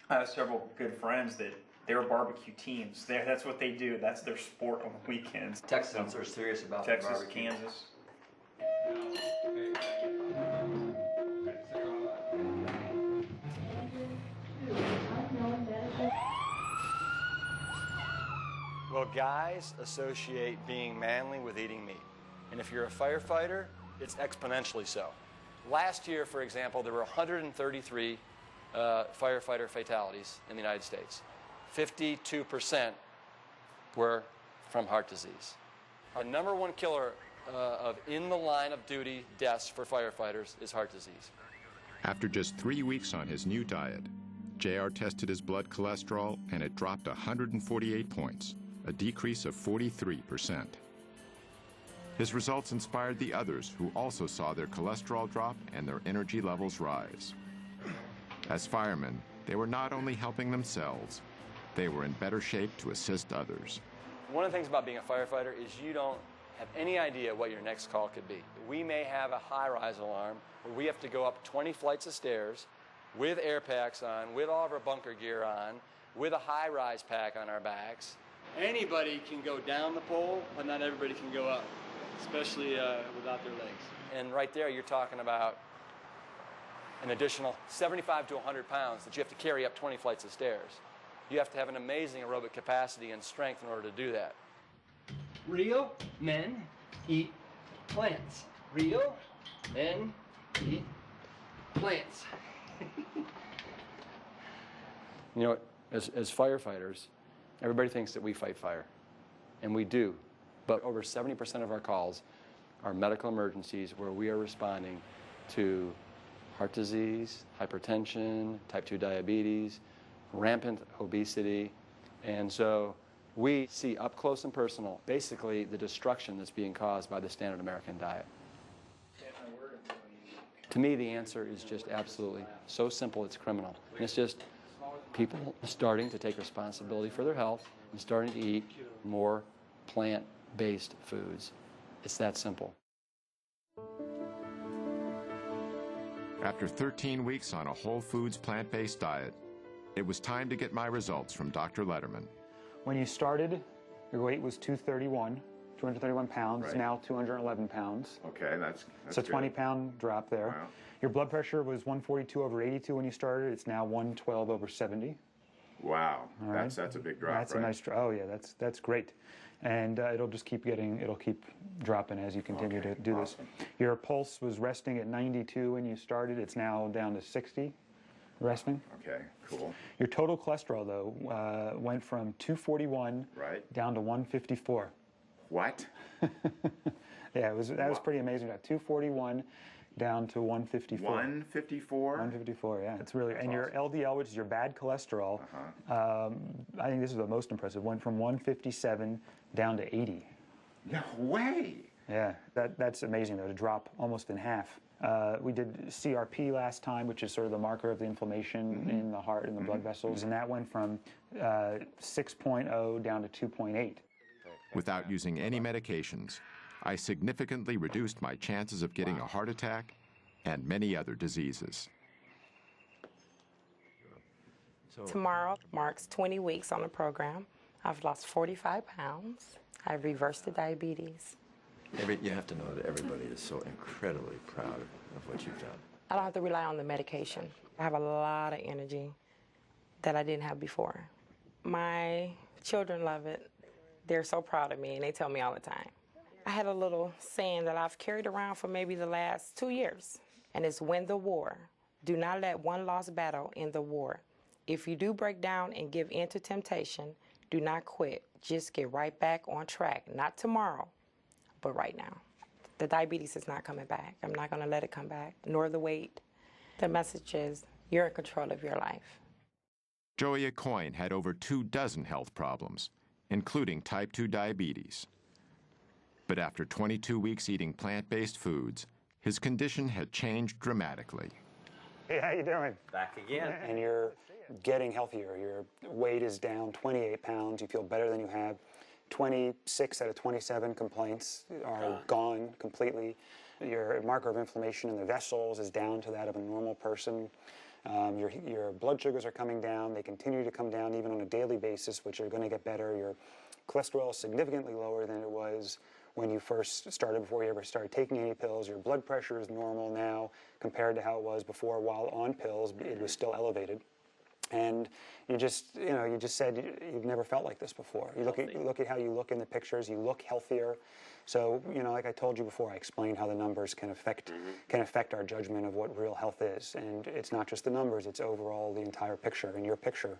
I have several good friends that they're barbecue teams. That's what they do. That's their sport on the weekends. Texans are serious about Texas, barbecue. Kansas. Well, guys associate being manly with eating meat. And if you're a firefighter, it's exponentially so. Last year, for example, there were 133 firefighter fatalities in the United States. 52% were from heart disease. The number one killer of in the line of duty deaths for firefighters is heart disease. After just 3 weeks on his new diet, JR tested his blood cholesterol and it dropped 148 points, a decrease of 43%. His results inspired the others who also saw their cholesterol drop and their energy levels rise. As firemen, they were not only helping themselves, they were in better shape to assist others. One of the things about being a firefighter is you don't have any idea what your next call could be. We may have a high-rise alarm where we have to go up 20 flights of stairs with air packs on, with all of our bunker gear on, with a high-rise pack on our backs. Anybody can go down the pole, but not everybody can go up, especially without their legs. And right there, you're talking about an additional 75 to 100 pounds that you have to carry up 20 flights of stairs. You have to have an amazing aerobic capacity and strength in order to do that. Real men eat plants. Real men eat plants. You know, as firefighters, everybody thinks that we fight fire, and we do. But over 70% of our calls are medical emergencies where we are responding to heart disease, hypertension, type 2 diabetes, rampant obesity. And so we see up close and personal basically the destruction that's being caused by the standard American diet. To me, the answer is just absolutely so simple it's criminal. And it's just people starting to take responsibility for their health and starting to eat more plant-based foods. It's that simple. After 13 weeks on a whole foods plant-based diet, it was time to get my results from Dr. Letterman. When you started, your weight was 231 pounds, Right. now 211 pounds. Okay, that's It's a 20-pound drop there. Wow. Your blood pressure was 142/82 when you started. It's now 112/70. Wow, All right. that's a big drop, That's a nice drop. Oh yeah, that's great. And it'll just keep dropping as you continue to do this. Your pulse was resting at 92 when you started. It's now down to 60. resting. Okay, cool. Your total cholesterol, though, went from 241 down to 154. What? Yeah, that was pretty amazing. 241 down to 154. 154? 154, yeah. It's really, and your LDL, which is your bad cholesterol, I think this is the most impressive, went from 157 down to 80. No way! Yeah, that's amazing, though, to drop almost in half. We did CRP last time, which is sort of the marker of the inflammation in the heart and the blood vessels, and that went from 6.0 down to 2.8. Without using any medications, I significantly reduced my chances of getting a heart attack and many other diseases. Tomorrow marks 20 weeks on the program. I've lost 45 pounds. I've reversed the diabetes. You have to know that everybody is so incredibly proud of what you've done. I don't have to rely on the medication. I have a lot of energy that I didn't have before. My children love it. They're so proud of me, and they tell me all the time. I had a little saying that I've carried around for maybe the last 2 years, and it's win the war. Do not let one lost battle end the war. If you do break down and give in to temptation, do not quit. Just get right back on track. Not tomorrow, but right now. The diabetes is not coming back. I'm not going to let it come back, nor the weight. The message is you're in control of your life. Joey Aucoin had over 24 health problems, including type 2 diabetes. But after 22 weeks eating plant-based foods, his condition had changed dramatically. Hey, how you doing? Back again. And you're getting healthier. Your weight is down 28 pounds. You feel better than you have. 26 out of 27 complaints are gone completely. Your marker of inflammation in the vessels is down to that of a normal person. Your blood sugars are coming down. They continue to come down even on a daily basis, which are going to get better. Your cholesterol is significantly lower than it was when you first started, before you ever started taking any pills. Your blood pressure is normal now compared to how it was before. While on pills, it was still elevated. And you just said you've never felt like this before. You look at how you look in the pictures. You look healthier. So, like I told you before, I explained how the numbers can affect our judgment of what real health is. And it's not just the numbers, it's overall the entire picture. And your picture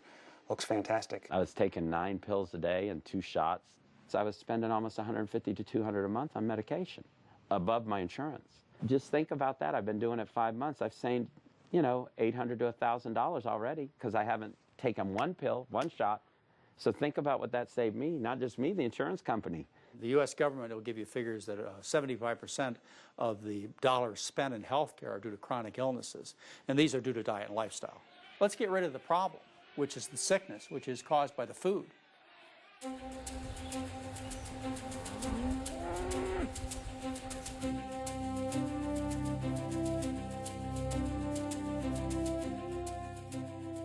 looks fantastic. I was taking 9 pills a day and 2 shots. So I was spending almost $150 to $200 a month on medication, above my insurance. Just think about that. I've been doing it 5 months. I've saved, $800 to $1,000 already because I haven't taken 1 pill, 1 shot. So think about what that saved me, not just me, the insurance company. The U.S. government will give you figures that 75% of the dollars spent in healthcare are due to chronic illnesses, and these are due to diet and lifestyle. Let's get rid of the problem, which is the sickness, which is caused by the food.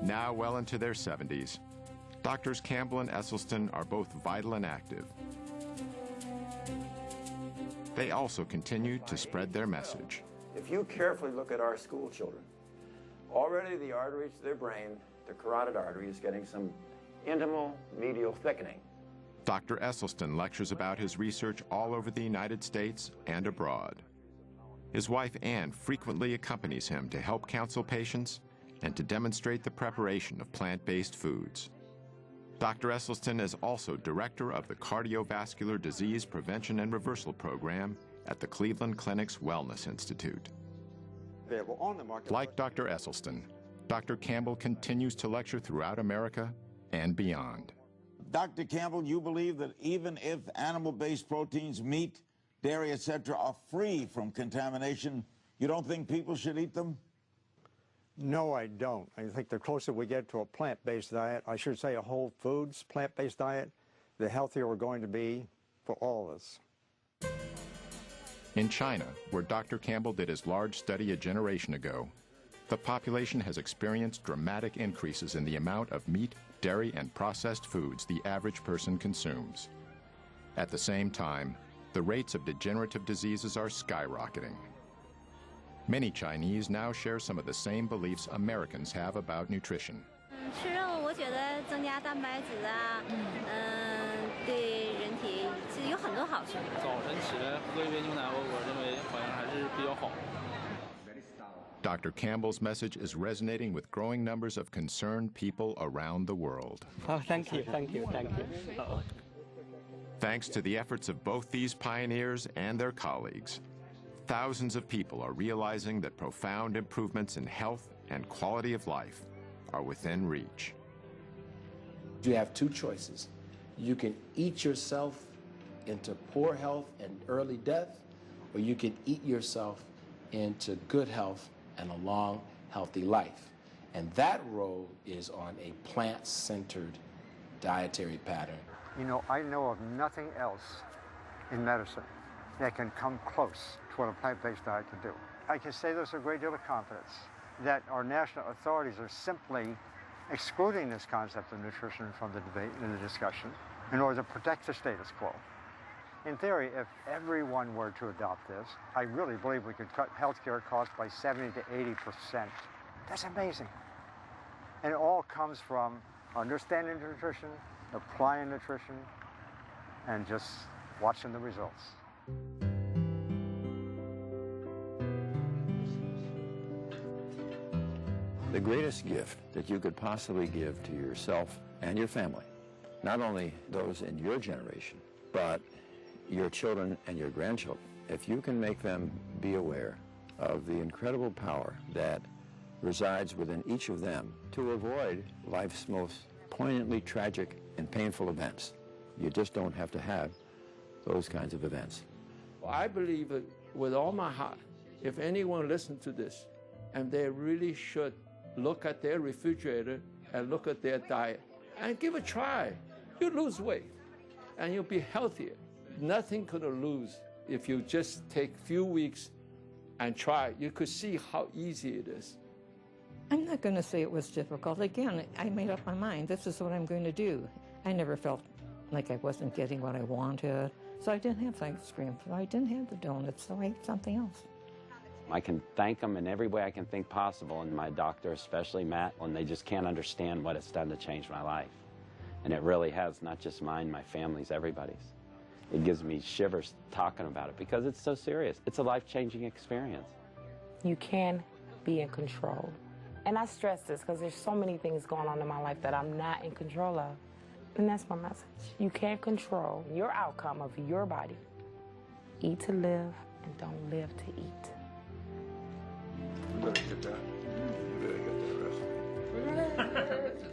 Now well into their 70s, Doctors Campbell and Esselstyn are both vital and active. They also continue to spread their message. If you carefully look at our school children, already the arteries to their brain, the carotid artery, is getting some intimal medial thickening. Dr. Esselstyn lectures about his research all over the United States and abroad. His wife Ann frequently accompanies him to help counsel patients and to demonstrate the preparation of plant-based foods. Dr. Esselstyn is also director of the Cardiovascular Disease Prevention and Reversal Program at the Cleveland Clinic's Wellness Institute. Like Dr. Esselstyn, Dr. Campbell continues to lecture throughout America and beyond. Dr. Campbell, you believe that even if animal-based proteins, meat, dairy, etc., are free from contamination, you don't think people should eat them? No, I don't. I think the closer we get to a plant-based diet, I should say a whole foods plant-based diet, the healthier we're going to be for all of us. In China, where Dr. Campbell did his large study a generation ago, the population has experienced dramatic increases in the amount of meat, dairy, and processed foods the average person consumes. At the same time, the rates of degenerative diseases are skyrocketing. Many Chinese now share some of the same beliefs Americans have about nutrition. 吃肉，我觉得增加蛋白质啊，对人体其实有很多好处。早晨起来喝一杯牛奶，我认为好像还是比较好。Dr. Campbell's message is resonating with growing numbers of concerned people around the world. Oh, thank you, thank you, thank you. Uh-oh. Thanks to the efforts of both these pioneers and their colleagues, thousands of people are realizing that profound improvements in health and quality of life are within reach. You have two choices. You can eat yourself into poor health and early death, or you can eat yourself into good health and a long, healthy life. And that road is on a plant-centered dietary pattern. You know, I know of nothing else in medicine that can come close to what a plant-based diet can do. I can say this with a great deal of confidence, that our national authorities are simply excluding this concept of nutrition from the debate and the discussion in order to protect the status quo. In theory, if everyone were to adopt this, I really believe we could cut healthcare costs by 70 to 80%. That's amazing. And it all comes from understanding nutrition, applying nutrition, and just watching the results. The greatest gift that you could possibly give to yourself and your family, not only those in your generation, but your children and your grandchildren, if you can make them be aware of the incredible power that resides within each of them to avoid life's most poignantly tragic and painful events. You just don't have to have those kinds of events. I believe it with all my heart. If anyone listens to this, and they really should look at their refrigerator and look at their diet and give it a try. You lose weight and you'll be healthier. Nothing could lose if you just take a few weeks and try. You could see how easy it is. I'm not going to say it was difficult. Again, I made up my mind. This is what I'm going to do. I never felt like I wasn't getting what I wanted. So I didn't have ice cream. So I didn't have the donuts. So I ate something else. I can thank them in every way I can think possible, and my doctor, especially Matt, when they just can't understand what it's done to change my life. And it really has, not just mine, my family's, everybody's. It gives me shivers talking about it because it's so serious. It's a life-changing experience. You can be in control. And I stress this because there's so many things going on in my life that I'm not in control of. And that's my message. You can control your outcome of your body. Eat to live and don't live to eat. You better get that. You better get that recipe.